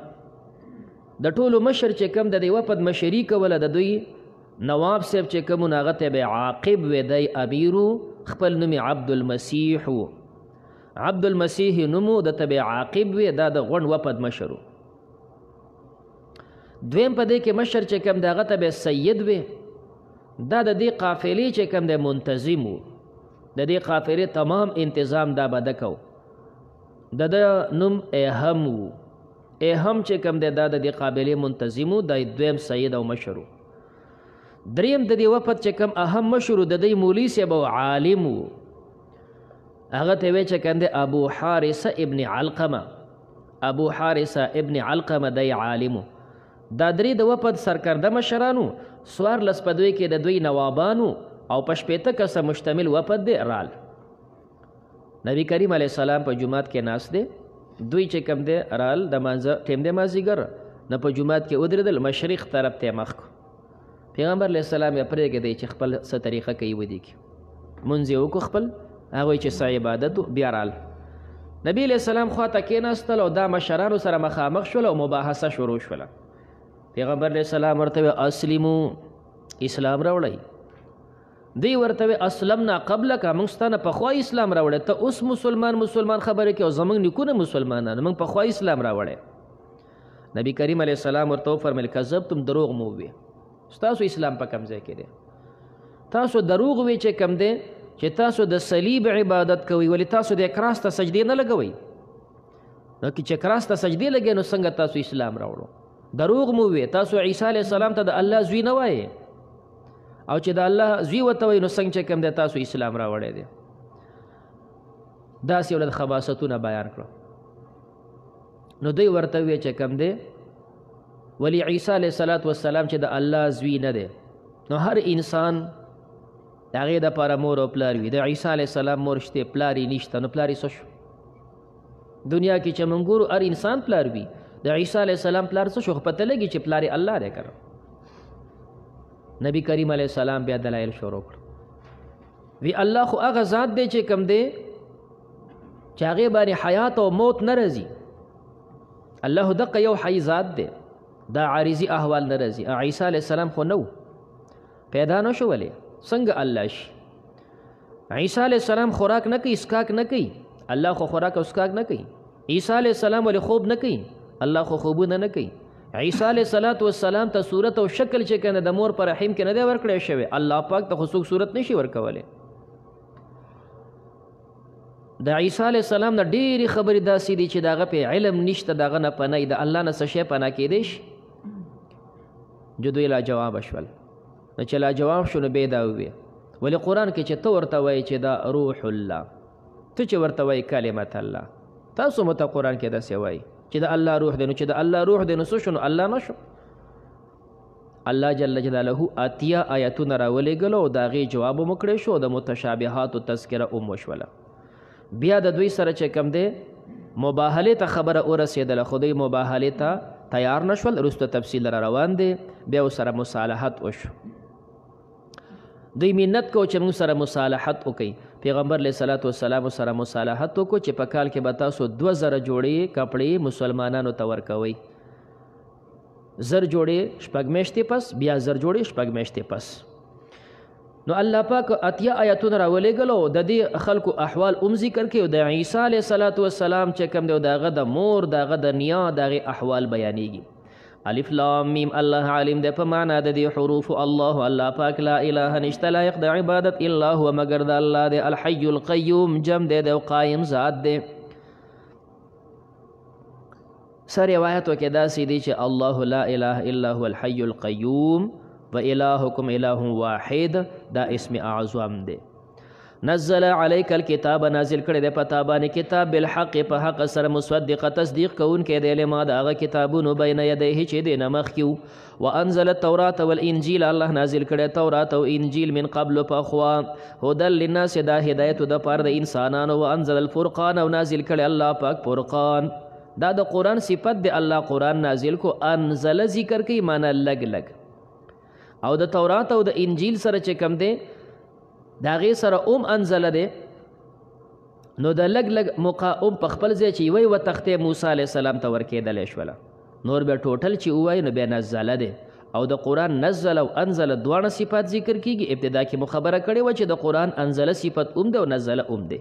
د ټولو مشر چې کوم د دې وفد مشري کوله د دوی نواب صاحب چې کوم هغه ته به عاقب وی دی امیرو، خپل نوم عبدالمسیح و، عبدالمسیح نومو د ته به عاقب وی، دا د غونډ وفد مشرو. دویم په دې کې مشر چې کوم د هغه ته به سید وی، دا د دې قافلې چې کوم د منتظم و، د دې قافلې تمام انتظام دا به ده کو. د ده نوم ایهم و، ایهم چې کوم دی دا د دې قافلې منتظم و، دا دویم سید او مشر و. دریم د دې وفد چې کوم اهم مشر و د دوی مولوي صاحب او عالم و، هغه ته وی چې کوم دی ابو حارثه ابن علقمه، ابو حارثه ابن علقمه دی عالم و. دا درې د وفد سرکرده مشرانو، 14 په دوی کې د دوی نوابانو او په 80 کسه مشتمل وفد دی رال. نبی کریم علیه السلام په جومات کې ناست دی، دوی چې کوم دی رال د مانځه ټیم دی مازدیګر، نه په جومات کې ودرېدل، مشرق طرف ته مخ کو. پیغمبر علیه السلام یې پرېږدی چې خپل څه طریقه کوي ودی کی مونځ یې وکړو خپل، هغوی چې څه عبادت بیا رال. نبی علیه السلام خواته کېناستل او دا مشرانو سره مخامخ شول او مباحثه شروع شوله. پیغمبر علیه السلام ورته وی اسلمو، اسلام راوړئ. دوی ورته وی اسلمنا قبلک، موږ ستا نه پخوا اسلام راوړی، ته اوس مسلمان خبرې کوي او زموږ نیکونه مسلمانان، موږ پخوا اسلام راوړی. نبی کریم علیه السلام ورته وفرمیل کذبتم، دروغ مو ووی، ستاسو اسلام په کوم ځای کې دی؟ تاسو دروغ وی چې کوم دی چې تاسو د صلیب عبادت کوئ، ولې تاسو د کراس ته سجدې نه لګوئ؟ نو چې کراس ته سجدې لګئ نو څنګه تاسو اسلام راوړو؟ دروغ مو وی، تاسو عیسی علیه السلام ته د الله زوی نه وایې، او چې د الله زوی ورته وایي نو څنګه چې کوم دی تاسو اسلام راوړی دی. داسې یو خباستونه بیان کړو. نو دوی ورته وی چې کوم دی ولی عیسی علیه السلام چې د الله زوی نه دی، نو هر انسان د هغې دپاره مور او پلار وي. د عیسی علیه السلام مور شته، پلار یې نشته، نو پلار یې څه شو؟ دنیا کې چې موږ ګورو هر انسان پلار وي، د عیسی علیه السلام پلار څه شو؟ خو پته لګي چې پلار یې الله دی که نه. نبی کریم علیه السلام بیا دلایل شروع کړو. وی الله خو هغه ذات دی چې کوم دی چې هغې باندې حیات او موت نه راځي. الله دقه یو حی ذات دی، دا عارضي احوال نه راځي. عیسی علیه السلام خو نو پیدا نه شو، ولې څنګه الله شي؟ عیسی علیہ السلام خوراک نه کوي، اسکاک نه کوي، الله خو خوراک او اسکاک نه کوي. عیسی علیہ السلام ولې خوب نه کوي، الله خو خوبونه نه کوي. عیسی علیہ السلام ته صورت او شکل چې کنه د مور پر رحم کې نه دی ورکړی شوی، الله پاک ته خو څوک صورت نشي ورکولی. د عیسی علیہ السلام نه ډېرې خبرې داسې دي چې د هغه په علم نشته، د هغه نه پناه د الله نه څه شی پناه کیدی شي. جو دوی لاجواب شول، نو چې لاجواب شو نو بیا دا وویل ولې قرآن کې چې ته ورته وایې چې دا روح الله، ته چې ورته وایې کلمت الله، تاسو مو ته قرآن کې داسې وایي چې د الله روح دی، نو چې د الله روح دی نو څه شو، نو الله نه شو. الله جل جلاله اتیا آیتونه راولېږلو او د هغې جواب هم وکړی شو، د متشابهاتو تذکره هم وشوله. بیا د دوی سره چې کم دی مباهلې ته خبره ورسېدله، خو دوی مباهلې ته تیار نه شول. وروسته تفصیل را روان دی، بیا ورسره مصالحت وشو. دوی منت کو چې موږ سره مصالحت وکړي. پیغمبر علیه الصلاة والسلام سره مصالحت وکړو چې په کال کې به تاسو 2000 جوړې کپړې مسلمانانو ته ورکوئ، 1000 جوړې 6 میاشتې پس، بیا 1000 جوړې 6 میاشتې پس. نو الله پاک اتیا آیتونه راولېږلو، د دې خلکو احوال هم ذکر کړي او د عیسی علیه السلام چې کوم دی د هغه د مور، د هغه د نیا، د هغې احوال بیانېږي. الف لام میم، الله عالم دی په معنا د دې حروف. الله پاک لا اله نشته لایق د عبادت الا هو مگر د الله دی. الحی القیوم جم دی د قایم ذات دی. سر روایتو کې داسې دی چې الله لا اله الا هو الحی القیوم و الهکم اله واحد، دا اسم اعظم دی. نزل علیک الکتاب، نازل کړی دی پتا باندې کتاب بالحق، په حق سره مصدق تصدیق کوونکی دی لما د هغه کتابونو بین یدیه چې دی نه مخکې و. وانزل التورات والانجیل، الله نازل کړی تورات او انجیل من قبل پخوا، هدى للناس، دا هدایت د پاره د انسانانو. وانزل الفرقان، او نازل کړی الله پاک فرقان، دا د قرآن صفت دی. الله قرآن نازل کو، انزل ذکر کوي معنی لګ لګ، او د تورات او د انجیل سره چې کم دی د هغې سره انزل دی، نو د لږ لږ موقع په خپل ځای چې یوی و تختې موسی علیه السلام ته ورکېدلی شوله، نور بیا ټوټل چې ووایو نو بیا نزله دی. او د قرآن نزل او انزل دواړه صفات ذکر کیږي. ابتدا کې مو خبره کړې وه چې د قرآن انزله صفت دی او نزله دی.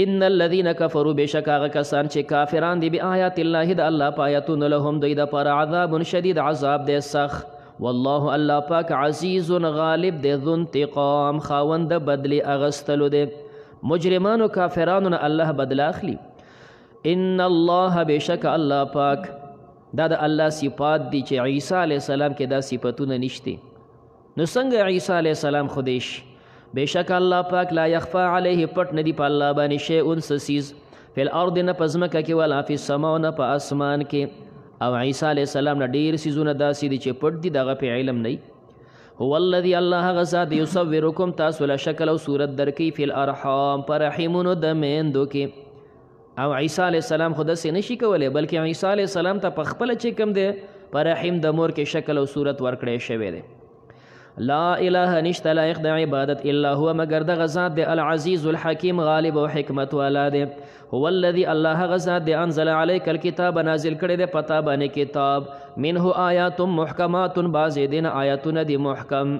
ان الذين كفروا، بشک هغه کسان چې کافران دي، بآیات الله، د الله په آیاتونو، لهم دوی دپاره عذاب شدید، عذاب دی سخت. والله الله پاک عزیز غالب دی، ذو انتقام، خاوند بدلی اغستلو دی. مجرمانو کافرانو نه الله بدل اخلي. ان الله، بشک الله پاک، دا د الله صفات دي چې عیسی علیه السلام کې دا صفتونه نشته. نو څنګه عیسی علیه السلام خودیش؟ بشک الله پاک لا یخفا علیه، پټ ندی په الله باندې شیء سسیز، فی الارض، نه په ځمکه کې، ولا فی السماء، نه په اسمان کې. او عیسی علیه السلام نه ډېر څیزونه داسې دي چې پټ دي، دغه په علم نه. هو الذي، الله هغه ذات، یصورکم، تاسو له شکل او صورت درکوي، فی الارحام، په رحمونو د میندو کې. او عیسی علیه السلام خو داسې نشي کولی، بلکې عیسی علیه السلام ته په خپله چې کوم دی په رحم د مور کې شکل او صورت ورکړی شوی دی. لا اله نشته لایق د عبادت الا هو مگر دغه ذات دی، العزیز الحکیم، غالب او حکمت والا دی. هو الذي، الله هغه ذات دی، انزل علیک الکتاب، نازل کړی دی پتا باندې کتاب، منه آیات محکمات، بعضې دین آیاتونه دي محکم.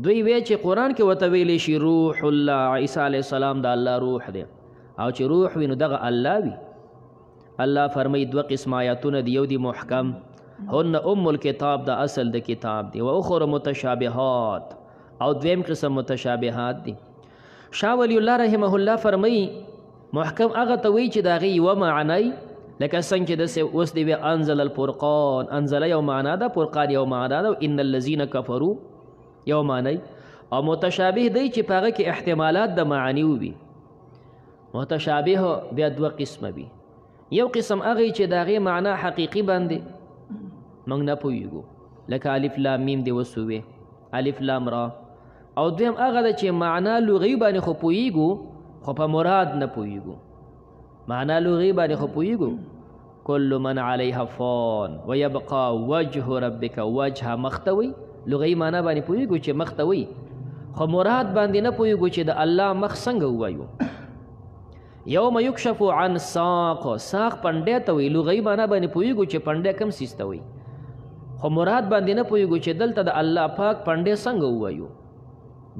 دوی وی چې قرآن کې ورته ویلی شي روح الله، عیسی علیه السلام د الله روح دی، او چې روح وي نو دغه الله وي. الله فرمایي 2 قسم آیاتونه دي، یو دي محکم، هن الکتاب، دا اصل د کتاب دی، و اخر متشابهات، او دویم قسم متشابهات دي. شاه ولی الله رحمه الله فرمایي محکم هغه ته وایي چې د هغې یوه معنی، لکه څنګه چې داسې اوس دی انزل الفرقان، انزله یو معنا ده، فرقان یو معنا ده، ان الذین کفروا یو معنی. او متشابه دی چې په هغه کې احتمالات د معانی وي. متشابه بیا 2 قسمه وي، یو قسم هغه چې د هغې معنا حقیقي باندې موږ نه پوهیږو، لکه الف لام میم دی وسوې، الف لام را. او دویم هغه ده چې معنا لغوي باندې خو پوهیږو، خو په مراد نه پوهیږو. معنا لغوي باندې خو پوهیږو، کل من علیها فان ویبقى وجه ربک، وجه مختوي، لغوي معنا باندې پوهیږو چې مختوي، خو مراد باندې نه پوهیږو چې د الله مخ څنګه ووایو. یوم یکشف عن ساق، ساق پنډې ته وایي، لغوي معنا باندې پوهیږو چې پنډې کم څیز ته وایي، خو مراد باندې نه پوهیږو چې دلته د الله پاک پنډې څنګه ووایو.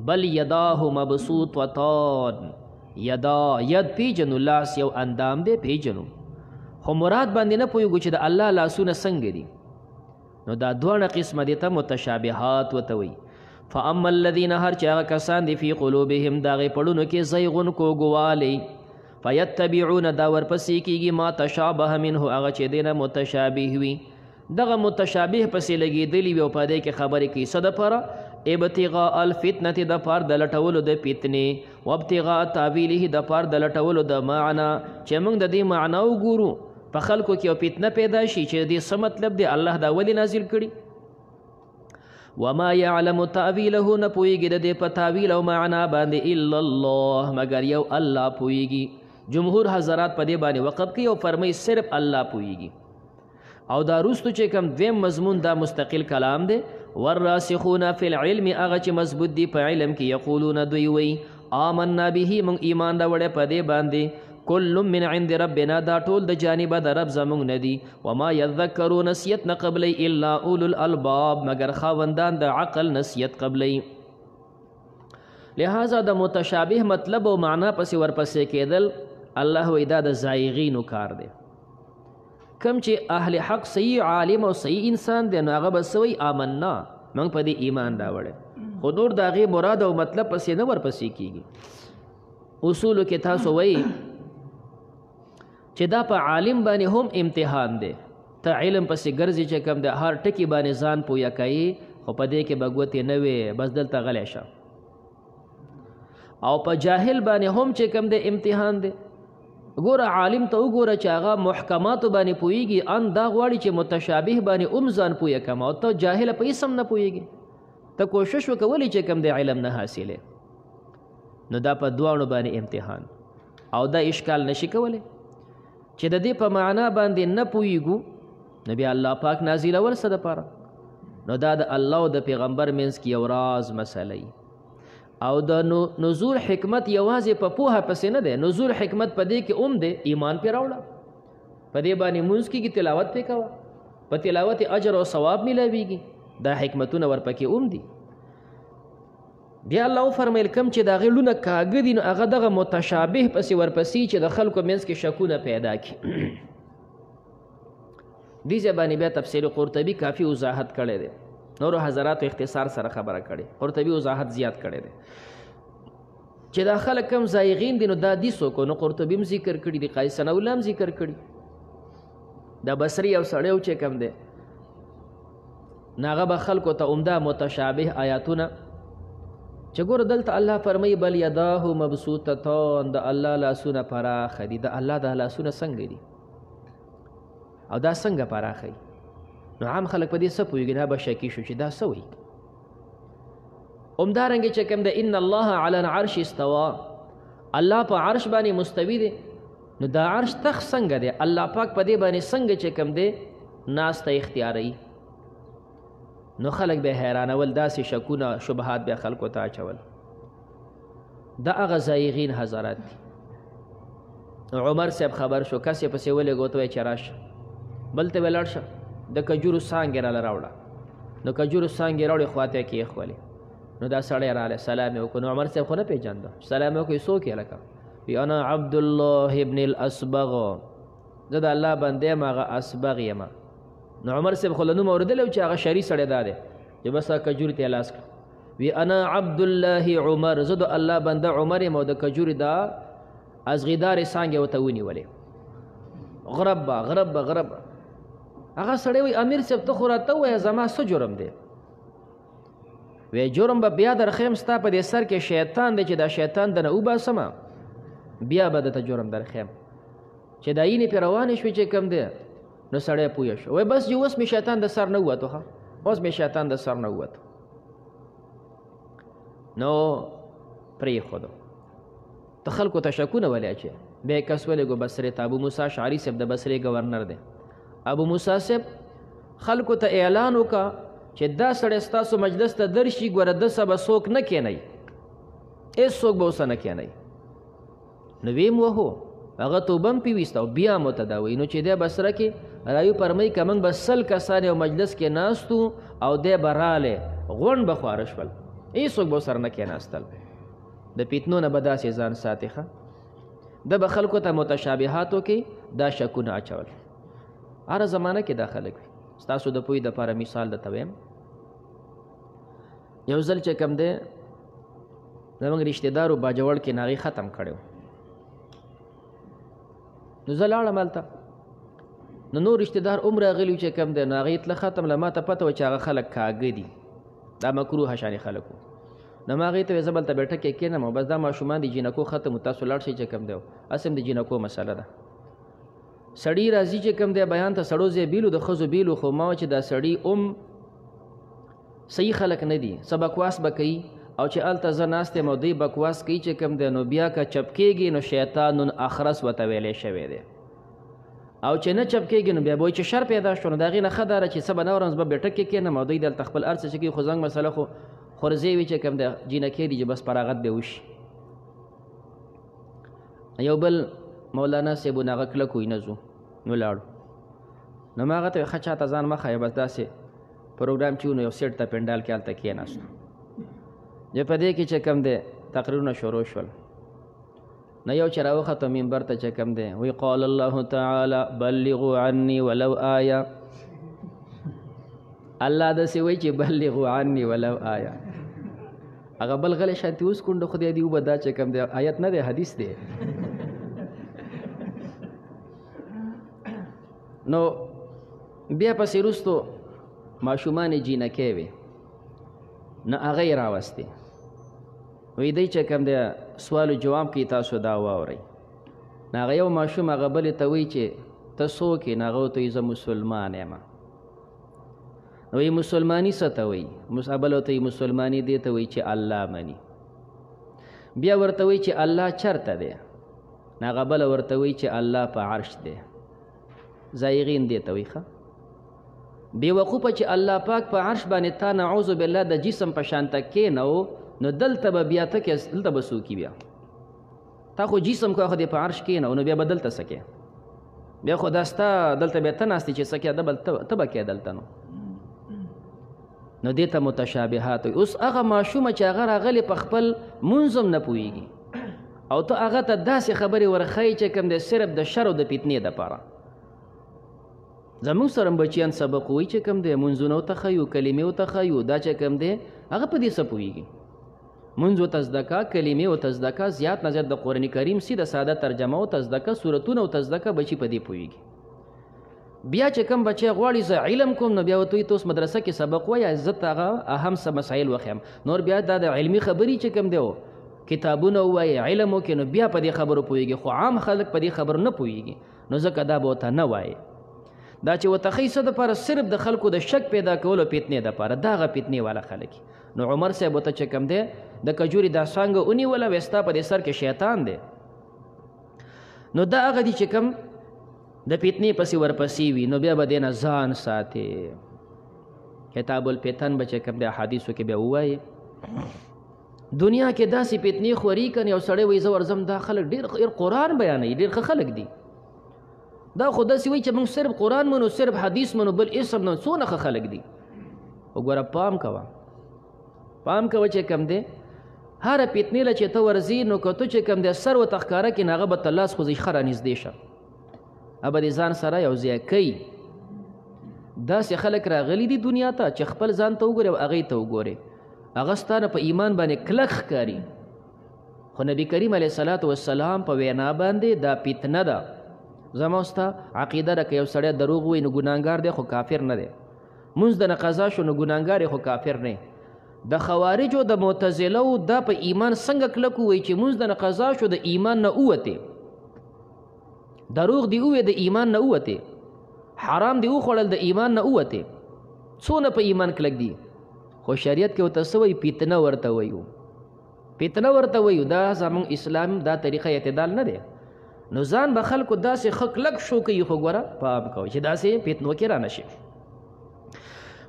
بل یداه مبسوطتان یدا ید پیجنو لاس یو اندام دی پیجنو خو مراد باندې نه پوهیږو چې د الله لاسونه څنګه دي نو دا دوه قسمه دي ته متشابهات ورته وایي فاما الذین هر چې هغه کسان دي فی قلوبهم د هغې پړونو کې زیغون کوږوالی فیتبعون دا ورپسې کېږي ما تشابه منه هغه چې دی نه متشابه وي دغه متشابه پسې لګېدلي وي او په دې کې خبرې کوي څه دپاره ابتغاء الفتنة د پار د لټولو د فتنې و ابتغاء تاویله د پار د لټولو د معنا چې موږ د دې معنا وګورو په خلکو کې یو فتنه پیدا شي چې دې څه مطلب دی الله دا ولې نازل کړي وما يعلم تاویله نه پوهېږي د دې په تاویل او معنا باندې الا الله مګر یو الله پوهېږي جمهور حضرات په دې باندې وقف کوي او فرمایي صرف الله پوهېږي او دا وروستو چې کوم دویم مضمون دا مستقل کلام دی والراسخون فی العلم هغه چې مضبوط دي په علم کې یقولون دوی وی آمنا به موږ ایمان راوړی په دې باندې کل من عند ربنا دا ټول د جانبه د رب زموږ نه دي وما یذکرو نصیحت نه قبلی الا اولو الالباب مگر خاوندان د عقل نصیحت قبلی لہذا د متشابه مطلب او معنا پسې ورپسې کېدل الله وی دا د زایغینو کار دی کم چې اهل حق صحیح عالم او صحیح انسان دی نو هغه به سوی آمنا موږ په دې ایمان راوړی خو نور د هغې مراد او مطلب پسې نه ورپسې کېږي اصولو کې تاسو وایي چې دا په عالم باندې هم امتحان دی ته علم پسې ګرځي چې کوم د هر ټکي باندې ځان پویه کوي خو په دې کې به ګوتې نه وي بس دلته غلی شه او په جاهل باندې هم چې کوم د امتحان دی ګوره عالم ته وګوره چې هغه محکماتو باندې پوهېږي ان دا غواړي چې متشابه باندې ځان پویه کړم او ته جاهله په هېڅ هم نه پوهېږي ته کوشش وکولی چې کوم د علم نه حاصلې نو دا په دواړو باندې امتحان او دا اشکال نشي کولی چې د دې په معنا باندې نه پوهېږو نو بیا الله پاک نازلول څه دپاره نو دا د الله او د پیغمبر منځ کې یو راز مسله او د نزول حکمت یوازې په پوهه پسې نه دی نزول حکمت په دې کې دی ایمان پې راوړه په دې باندې مونځ کېږي تلاوت پې کوه په تلاوت اجر او ثواب میلاویږي دا حکمتونه ورپکې دي بیا الله وفرمیل کم چې د هغې لونه کاږه دي نو هغه دغه متشابه پسې ورپسې چې د خلکو منځ کې شکونه پیدا کړي دې ځای باندې بیا تفسیر قرطبي کافي وضاحت کړی دی نورو حضراتو اختصار سره خبره کړې قرطبي وضاحت زیات کړی دی چې دا خلک کم زایغین دي نو دا دیسو کو نو قرطبي هم ذکر کړي دي قایس ثناءالله هم ذکر کړي دا بصري او سړی چې کم دی ناغه به خلکو ته عمده متشابه آیاتونه چې ګوره دلته الله فرمایي بل یداه مبسوطتان د الله لاسونه پراخه دي د الله د لاسونه څنګه دي او دا څنګه پراخه دي نو عام خلک په دې څه پوهېږي دا به شکي شو چې دا څه وایي همدارنګې چې کوم د ان الله علی العرش استوا الله په عرش باندې مستوي دی نو دا عرش تخت څنګه دی الله پاک په دې باندې څنګه چې کوم دی ناسته اختیاروي نو خلک به حیرانول داسې شکونه شبهات به خلکو ته اچول دا هغه زایغین حضرات دي عمر صاحب خبر شو کس یې پسې ولېږو ته وایي چې راشه بل ته ویې لاړ شه د کجورو څانګې راله راوړه نو کجورو څانګې راوړې خواته کې ایښولې نو دا سړی راله سلام یې وکړو نو عمر صاحب خو نه پېژانده سلام یې وکړو څوک یې لکه وی انا عبدالله ابن الاسبغ زه د الله بنده یم هغه اسبغ یم نو عمر صاحب خو له نوم اورېدلی و چې هغه شري سړی دا دی چې بس هغه کجوري ته یې لاس کړه وی انا عبدالله عمر زه د الله بنده عمر یم او د کجوري دا ازغیدارې څانګې ورته ونیولې غربه غربه غربه هغه سړی وی امیر صاحب ته خو راته ووایه زما څه جرم دی وی جرم به بیا درخیم ستا په دې سر کې شیطان دی چې دا شیطان دنه وباسمه بیا به درته جرم درخیم چې دا یینې پې روانې شوې چې کم دی نو سړی پوه شو وای بس چې اوس مې شیطان د سر نه ووتو ښه اوس مې شیطان د سر نه ووتو نو پرېښودو ته خلکو ته شکونه ولې اچې بیا یې کس ولېږو بصرې ته ابو موسی شعري صاحب د بصرې گورنر دی ابو موسی صاحب خلکو ته اعلان وکړه چې دا سړی ستاسو مجلس ته درشي ګوره دسه به څوک نه کېنئ هېڅ څوک به اوسه نه کېنئ نو ویم وهو هغه توبه هم پې ویسته او بیا مو ته دا وایي نو چې دی بصره کې راوي فرمایي که موږ به 100 کسان یو مجلس کې ناست او دی به رالی غونډ به خواره شول هېڅوک به ورسره نه کېناستل. د فتنو نه به داسې ځان ساتي ښه. ده به خلکو ته متشابهاتو کې دا شکونه اچول. هره زمانه کې دا خلک وي. ستاسو د پوهې دپاره مثال درته ویم. یو ځل چې کوم دی زموږ رشته دارو باجوړ کې ناغې ختم کړی و. نو زه لاړم هلته. نو نور رشته دار هم راغلي چې کوم دی نو هغې تله ختم له ما ته پته وه چې هغه خلک کاږه دي، دا مکروه شانې خلک وو. نو ما هغې ته ویې زه به هلته بیټه کې کښېنم او بس دا ماشومان د جینکو ختم و، تاسو لاړ شئ چې کوم دی هسې هم د جینکو مسله ده. سړي راځي چې کوم دی بیان ته سړو ځای بیلو د ښځو بیلو، خو ما چې دا سړي صحیح خلک نه دي، څه بکواس به کوي او چې هلته زه ناست یم او دوی بکواس کوي چې کوم دی نو بیا که چپ کېږي نو شیطان اخرس ورته ویلی شوی دی، او چې نه چپ کېږي نو بیا به وایي چې شر پیدا شو. نو د هغې نه ښه دا ده چې څه به نه اورم، زه به بیټک کې کښېنم او دوی دلته خپل هر څه چې کوي، خو زنګ مسله خو خورځې وي چې کوم دی جینکې دي چې بس فراغت به وشي. یو بل مولانا صاحب و هغه کلک وي نه ځو، نو لاړو. نو ما هغه ته ښه چاته ځان مه ښایه، بس داسې پروګرام چې و نو یو سیټ ته پنډال کې هلته کېناستو. جو په دې کې چې کوم دی تقریرونه شروع شول. نه یو چې راوخته منبر ته چې کوم دی وی قال الله تعالی بلغوا عني ولو آیه. الله داسې وایي چې بلغوا عني ولو آیه. هغه بل غلی شانتي اوس کونډه خدای دې وبه دا چې کوم دی آیت نه دی، حدیث دی. نو بیا پسې وروستو ماشومانې جینکې وې، نه هغه یې راوستې. وی دی چې کوم دی سوال و جواب کوي، تاسو دا واورئ. نو هغه یو ماشوم هغه بلې ته وایي چې ته څوک یې؟ نو هغه ورته وایي زه مسلمان یم. نو وایي مسلماني څه ته وایي؟ بله ورته وایي مسلماني دې ته وایي چې الله مني. بیا ورته وایي چې الله چېرته دی؟ نو هغه بله ورته وایي چې الله په عرش دی. زایغین دې ته وایي ښه. بېوقوفه چې الله پاک په عرش باندې تا نعوذ بالله د جسم په شانته کېنو، نو دلته به بیا ته کې دلته به څوک بیا تا خو جسم کو خو دې په عرش کېنو، نو بیا به دلته څه کې؟ بیا خو دا ستا دلته بیا ته ناستې چې څه کې ده بل ته به کې دلته. نو دې ته متشابهات وي. اوس هغه ماشومه چې هغه راغلې په خپل مونځ هم نه پوهېږي او ته هغه ته داسې خبرې ورښایي چې کوم دی صرف د شر او د فتنې دپاره. زموږ سره بچیان سبق وایي چې کوم دی منځونه ورته ښیو، کلمې ورته ښیو، دا چې کوم دی هغه په دې څه پوهېږي. منځ ورته زده که، کلمې ورته زده که، زیات نه زیات د قرآن کریم سیده ساده ترجمه ورته زده که، صورتونه ورته زده که، بچي په دې پوهېږي. بیا چې کوم بچی غواړي زه علم کوم، نو بیا ورته وایي ته اوس مدرسه کې سبق وایه، زه ته هغه اهم څه مسایل وښیم. نور بیا دا د علمي خبرې چې کوم دی کتابونه ووایي، علم وکړي، نو بیا په دې خبرو پوهېږي. خو عام خلک په دې خبرو نه پوهېږي، نو ځکه دا به ورته نه وایي. دا چې ورته ښایي څه دپاره؟ صرف د خلکو د شک پیدا کولو فتنې دپاره. دا هغه فتنې والا خلک. نو عمر صاحب ورته چې کوم دی د کجوري دا څانګه ونیوله، وایي ستا په دې سر کې شیطان دی. نو دا هغه دي چې کوم د فتنې پسې ورپسې وي، نو بیا به دې نه ځان ساتې. کتاب الفتن به چې کوم دی احادیثو کې بیا ووایي. دنیا کې داسې فتنې خوري کنه، یو سړی وایي زه ورځم دا خلک ډېر قرآن بیانوي، ډېر ښه خلک دي. دا خو داسې وایي چې موږ صرف قرآن منو، صرف حدیث منو، بل اسم نه. څونه ښه خلک دي. وګوره پام کوه، پام کوه چې کوم دی هره فتنې له چې ته ورځې، نو که ته چې کوم دی سر ورته ښکاره کړي، نو هغه به ته لاس خوځي ښه رانږدې شه، هغه به دې ځان سره یو ځای کوي. داسې خلک راغلي دي دنیا ته چې خپل ځان ته وګورې او هغې ته وګورې، هغه ستا نه په ایمان باندې کلک ښکاري. خو نبي کریم علیه الصلاة والسلام په وینا باندې دا فتنه ده. زما ستا عقیده ده که یو سړی دروغ وایي نو ګناهګار دی خو کافر نه دی، مونځ د نه قضا شو نو ګناهګار خو کافر نه. د خوارجو د معتزلو دا په ایمان څنګه کلک وایي چې مونځ د نه قضا شو د ایمان نه ووتې، دروغ دی ووایي د ایمان نه ووتې، حرام دی وخوړل د ایمان نه ووتې. څونه په ایمان کلک دي. خو شریعت کې ورته څه وایي؟ فتنه ورته وایو، فتنه ورته وایو. دا زموږ اسلام دا طریقه اعتدال نه دی. نو ځان به خلکو داسې ښه کلک شو کوي، خو ګوره پام کوئ چې داسې فتنو کې را نه شي.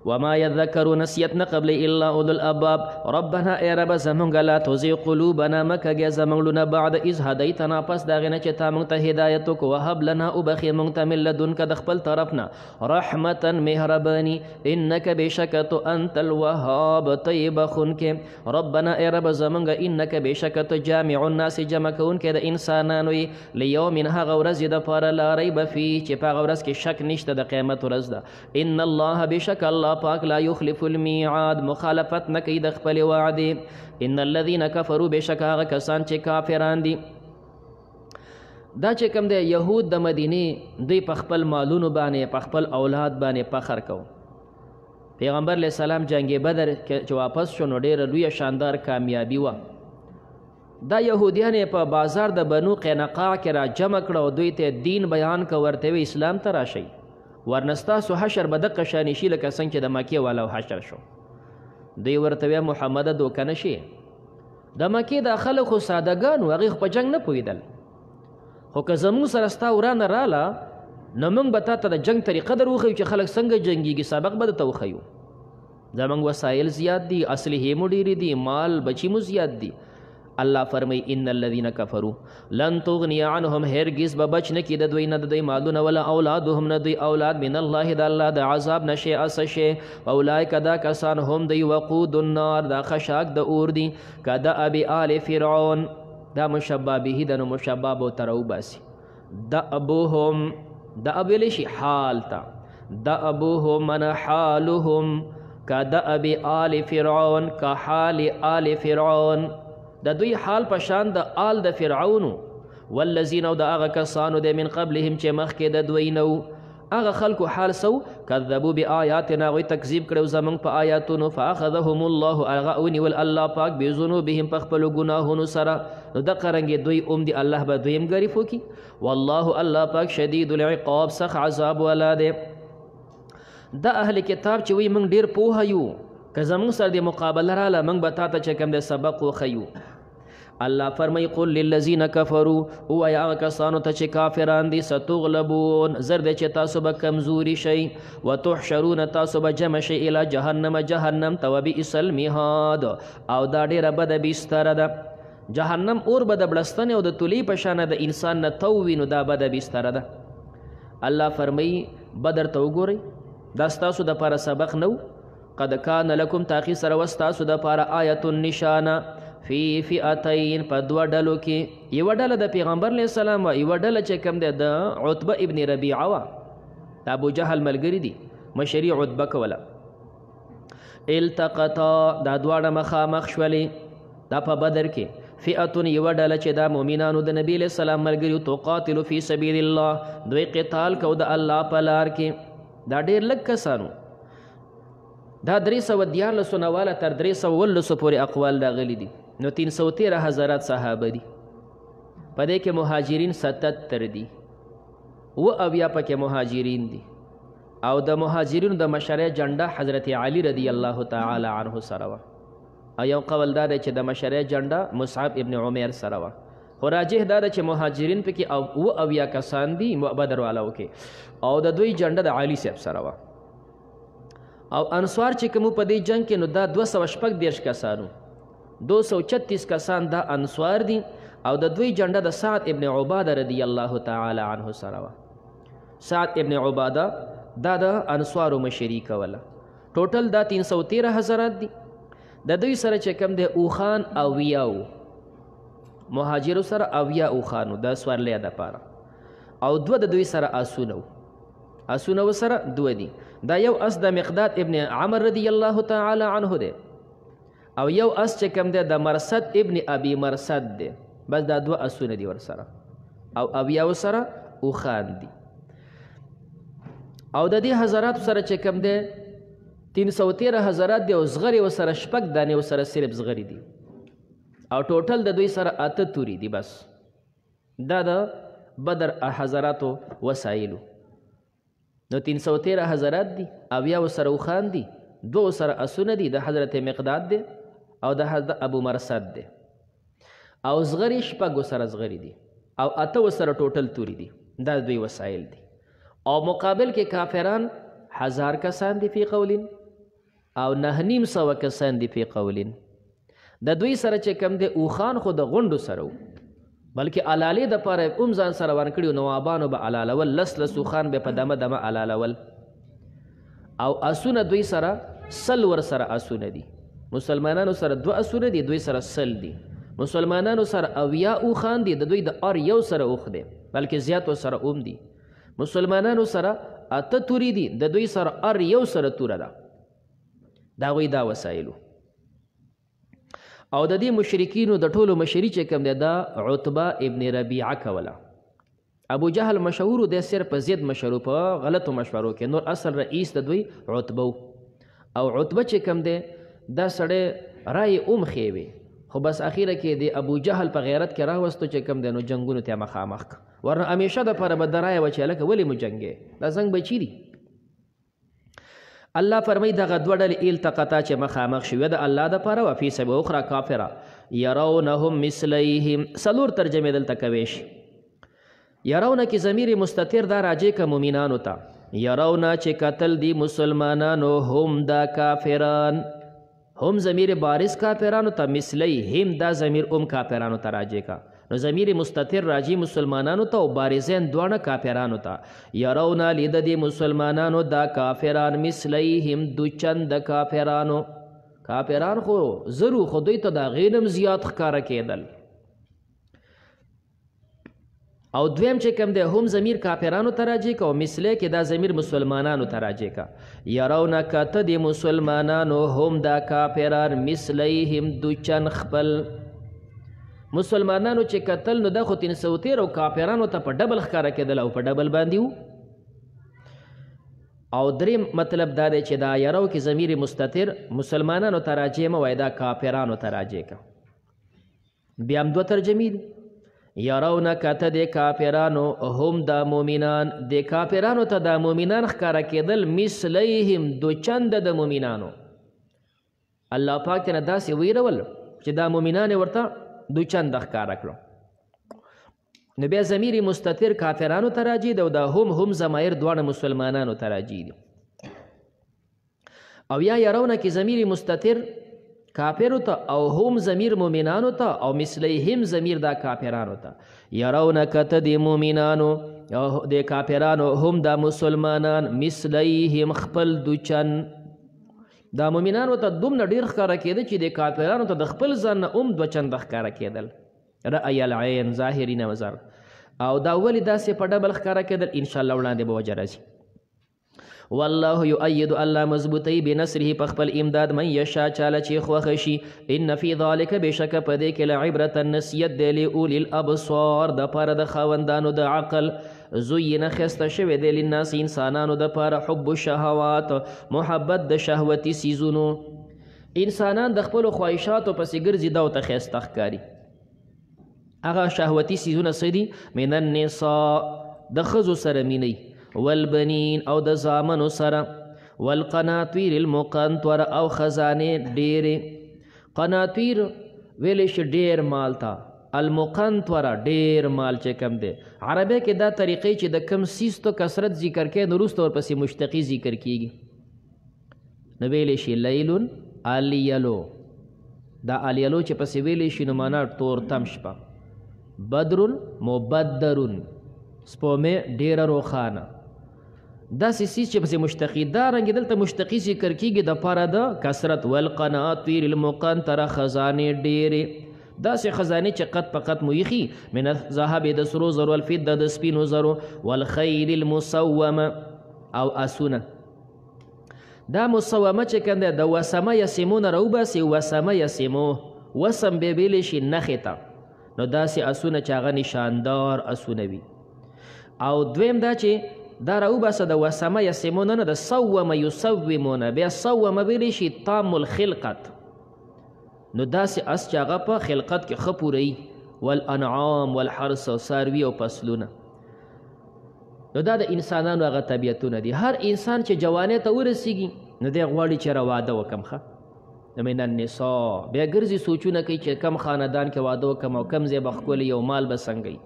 وما يذكر نسيت نه قبل الا اولو الالباب ربنا اے رب زمونږ لا تزغ قلوبنا مکه زمونږ لونه بعد اذ هديتنا پس دا غنه چې تا مونږ ته هدایت کو وهب لنا وبخي مونږ ته من لدنک د خپل طرفنا رحمتا مهرباني انك بشکت انت الوهاب طيب خنک ربنا اے رب زمونږ انك بشکت جامع الناس جمع کونکې د انسانانو لیوم هغه ورځ د پاره لا ریب فيه چې په هغه ورځ کې شک نشته د قیامت ورځ ده ان الله بشک الله پاک لا يخلف الميعاد مخالفت نه کوي د خپل وعده ان الذين كفروا بشک هغه کسان چې کافران دي دا چې کوم دی یهود د مدینه دوی په خپل مالونو باندې په خپل اولاد باندې فخر کو پیغمبر علیه السلام جنگ بدر چې واپس شو نو ډېره لویه شاندار کامیابي وه دا یهودیان په بازار د بنو قینقاع کې را جمع کړه او دوی ته دین بیان که ورته وی اسلام ته راشئ ورنه ستاسو حشر به دقه شانې شي لکه څنګه چې د مکې والاو حشر شو دوی ورته وی محمده دوکه نه شي د مکې دا خلک خو سادهګان وو هغوی خو په جنګ نه پوهېدل خو که زموږ سره ستا ورانه راله نو موږ به تا ته د جنګ طریقه در وښیو چې خلک څنګه جنګېږي سبق به درته وښیو زموږ وسایل زیات دي اصلحې مو ډېرې دي مال بچي مو زیات دي الله فرمای ان الذين كفروا لن تغني عنهم هرگز به بچ نه کی د دوی نه د دوی مالونه ولا اولادهم نه دوی اولاد من الله د الله د عذاب نشي اسشه اولئک دا کسان هم دی وقود النار دا خشاک د اور دي کدا ابي آل فرعون دا مشبہ به د مشبہ بو ترو باسی دا ابوهم دا ابل شي حال تا دا ابوهم من حالهم کدا ابي آل فرعون کا حال آل فرعون د دوی حال پشان د آل د فرعون والذین او د هغه کسانو د من قبلهم چې مخکې د دوی نو هغه خلکو حال سو کذبوا بآیاتنا غوی تکذیب کړو زمونږ په آیاتونو فاخذهم الله هغه ونیول الله پاک بذنوبهم په خپلو ګناهونو سره نو دقه رنګې دوی دی الله به دویم ګریف وکړي والله الله پاک شدید العقاب سخت عذاب والا دی د اهل کتاب چې وی موږ ډېر پوه یو که زمونږ سره د مقابله راله موږ به تا ته چې کوم د سبق وښیو الله فرمای قل للذین کفروا ووایه هغه کسانو ته چې کافران دي ستغلبون زر دی چې تاسو به کمزوري شئ وتحشرون تاسو به جمع شئ الی جهنم ته وبئس المهاد او دا ډېره بده بستره ده جهنم اور به د بړستنې او د تولۍ په شانه د انسان نه تو وي نو دا بده بستره ده الله فرمایي بدر ته وګورئ دا ستاسو دپاره سبق نو قد کان لکم تاخی سره وستاسو دپاره آیت النشانه فی فئتین په دوه ډلو کې یوه ډله د پیغمبر علیه السلام وه یوه ډله چې کوم دی د عتبه ابن ربیعه وه د ابو جهل ملګري دي مشري عتبه کوله التقطا دا دواړه مخامخ شولې دا په بدر کې فئتون یوه ډله چې دا مؤمنانو د نبي علیه السلام ملګري تقاتلو فی سبیل الله دوی قتال کو د الله په لار کې دا ډېر لږ کسانو دا 314 نواله تر 319 پورې اقوال راغلي دي نو 313 حضرات صحابه دي په دې کې مهاجرین 77 دي اویا پکې مهاجرین دي او د مهاجرینو د مشره جنډه حضرت علی رضی الله تعالی عنه سره وه او یو قول دا دی چې د مشره جنډه مصعب ابن عمیر سره وه خو راجح دا ده چې مهاجرین پکې اویا کسان دي بدر والاو کې او د دوی جنډه د علی صاحب سره وه او انصار چې کوم په دې جنگ کې نو دا 214 کسانو 236 کسان دا انصار دي او د دوی جنډه د سعد ابن عباده رضی الله تعالی عنه سره وه سعد ابن عباده دا د انصارو مشري کوله ټوټل دا 313 حضرات دي د دوی سره چې کوم دی اوخان اویاو مهاجرو سره اویا اوخانو دا سوارلیا دپاره او دوه د دوی سره آسونه سره دوه دي دا یو اس د مقداد ابن عمر رضی الله تعالی عنه دی او یو اس چې کوم دی د مرصد ابن ابي مرصد دی بس دا دوه اسونه دي ورسره او اویاو سره اوخان دي او د دې حضرات سره چې کوم دی 313 حضرات دی او زغري وسره شپږ دانې وسره صرف زغري دي او ټوټل د دوی سره 8 توري دي بس دا د بدر حضراتو وسایلو نو 313 حضرات دي اویا وسره اوخان دي دو سره اسونه دي د حضرت مقداد دی او د حضرت ابو مرصد دی او زغري شپږ سره زغري دي او 8 وسره ټوټل توري دي دا دوی وسایل دي او مقابل کې کافران 1000 کسان دي فی قولین او 9.5 کسان دي فی قولین. د دوی سره چې کم دی اوخان خو د غونډو سره و، بلکې علالې دپاره هم ځان سره ورکړي، نوابانو به علالول، لس اوخان به په دمه دمه علالول. او اسونه دوی سره 100 ورسره اسونه دي. مسلمانانو سره 2 اسونه دي، دوی سره 100 دي. مسلمانانو سره 80 اوخان دي، د دوی د ار یو سره اوخ دی، بلکې زیاتو سره اوم دي. مسلمانانو سره 8 توري دي، د دوی سره ار یو سره توره ده. دا غوی دا وسایلو. او د دې مشرکینو د ټولو مشري چې کوم دی دا عتبه ابن ربیعه کوله. ابو جهل مشهور دی صرف په ضد مشهور په غلطو مشورو کې، نور اصل رئیس د دوی عتبه و. او عتبه چې کوم دی دا سړی رای اوم خیوي، خو بس اخیره کې د ابو جهل په غیرت کې راوستو چې کوم دی نو جنګونو ته مخامخ، ورنه همیشه دپاره به د رایه وه چې هلکه ولې مو جنګې، دا زنګ بچي دي. الله فرمایي دغه دوه ډلې التقطا چې مخامخ شوې د الله دپاره وفي سبیل اخرى کافره یرونهم مثلیهم. 4 ترجمې دلته کوی شي. یرونه کې ضمیر مستتر دا راجع که مؤمنانو ته، یرونه چې قتل دی مسلمانانو هم دا کافران، هم ضمیر بارز کافرانو ته، مثلیهم دا ضمیر کافرانو ته راجع که. نو ضمیر مستتر راجی مسلمانانو ته او بارزین دواړه کافرانو ته. یرونه لید دی مسلمانانو دا کافران مثلیهم دو چند کافرانو، کافران خو زرو خو دوی ته دا غینم زیات ښکاره کېدل. او دویم چې کوم دی هم ضمیر کافرانو ته راجع که او مثلی کې دا ضمیر مسلمانانو ته راجع که. یرونه کته دی مسلمانانو هم دا کافران مثلیهم دو چند خپل. مسلمانانو چې قتل نو دا خو 313 او کافرانو ته په ډبل ښکاره کېدل او په ډبل باندې وو. او دریم مطلب دا دی چې دا یرو کې ضمیر مستتر مسلمانانو ته راجع مه وایه، دا کافرانو ته راجع که. بیا هم 2 ترجمې دي. یرونه کته د کافرانو هم دا مؤمنان، د کافرانو ته دا مؤمنان ښکاره کېدل مثلیهم دو چند د مؤمنانو. الله پاک ته نه داسې ویرول چې دا مؤمنان ورته دو چند ښکاره کړو. نو بیا ضمیر مستتر کافرانو ته راجع دی او دا هم ضمایر دواړه مسلمانانو ته راجع دي. او یا یرونه کې ضمیر مستتر کافرو ته او هم ضمیر مؤمنانو ته او مثلیهم ضمیر دا کافرانو ته. یرونه کته د مؤمنانو او د کافرانو هم دا مسلمانان مثلیهم خپل دو چند. دا مؤمنانو ته دومره ډېر ښکاره کېده چې د کافرانو ته د خپل ځان نه 2 چنده ښکاره کېدل. رأی العین ظاهري نظر. او دا ولې داسې په ډبل ښکاره کېدل انشاءالله وړاندې به وجه راځي. والله یؤید الله مضبوطی بنصره په خپل امداد من یشا چاله چې خوښه شي. ان فی ذلک بشکه په دې کې لعبرة نصیحت دی لاولی الابصار دپاره د خاوندانو د عقل. زوینه خسته شوی دی للناس انسانانو دپاره حب الشهوات محبت د شهوتي سیزونو. انسانان د خپلو خواهشاتو پسې ګرځي دا ورته ښایسته ښکاري. هغه شهوتي سیزونه څه دي؟ من النساء د ښځو سره مینی، والبنین او د زامنو سره، والقناطیر المقنطره او خزانې ډېرې. قناطیر ویلی شي ډېر مال ته، المقنطره ډېر مال چې کم دی. عربی کې دا طریقې چې د کم سیز تو کثرت ذکر کوي نو وروسته ورپسې مشتقي ذکر کیږي. نو ویلی شي لیلون الیلو، دا الیلو چې پسې ویلی شي نو معنا تورتم شپه. بدرون مبدرون سپومې ډېره روښانه. داسې سیز چې پسې مشتقي دا رنګې دلته مشتقي ذکر کیږي دپاره د کثرت. والقناطیر المقنطره خزانې ډېرې، داسې خزانې چې قط په قط مو ایښي. من الذهب د سرو زرو، الفضه د سپینو زرو، والخیل المسومه او اسونه. دا مسومه چې کوم دی د وسمه یسمو نه راوباسي. وسمه یسمو وسم بیا ویلی شي نښې ته، نو داسې اسونه چې هغه نشاندار اسونه وي. او دویم دا چې دا راوباسه د وسمه یسمونه نه د صومه یصومونه، بیا صومه ویلی شي تام الخلقت، نو داسې اس چې هغه په خلقت کې ښه پوره وي. والانعام والحرث او څاروي او فصلونه. نو دا د انسانانو هغه طبیعتونه دي. هر انسان چې جوانۍ ته ورسیږي نو دی غواړي چې را واده وکړم. ښه من النساء بیا ګرځي سوچونه کوي چې کم خاندان کې واده وکړم او کم ځای به ښکلی یو مال به څنګه وي.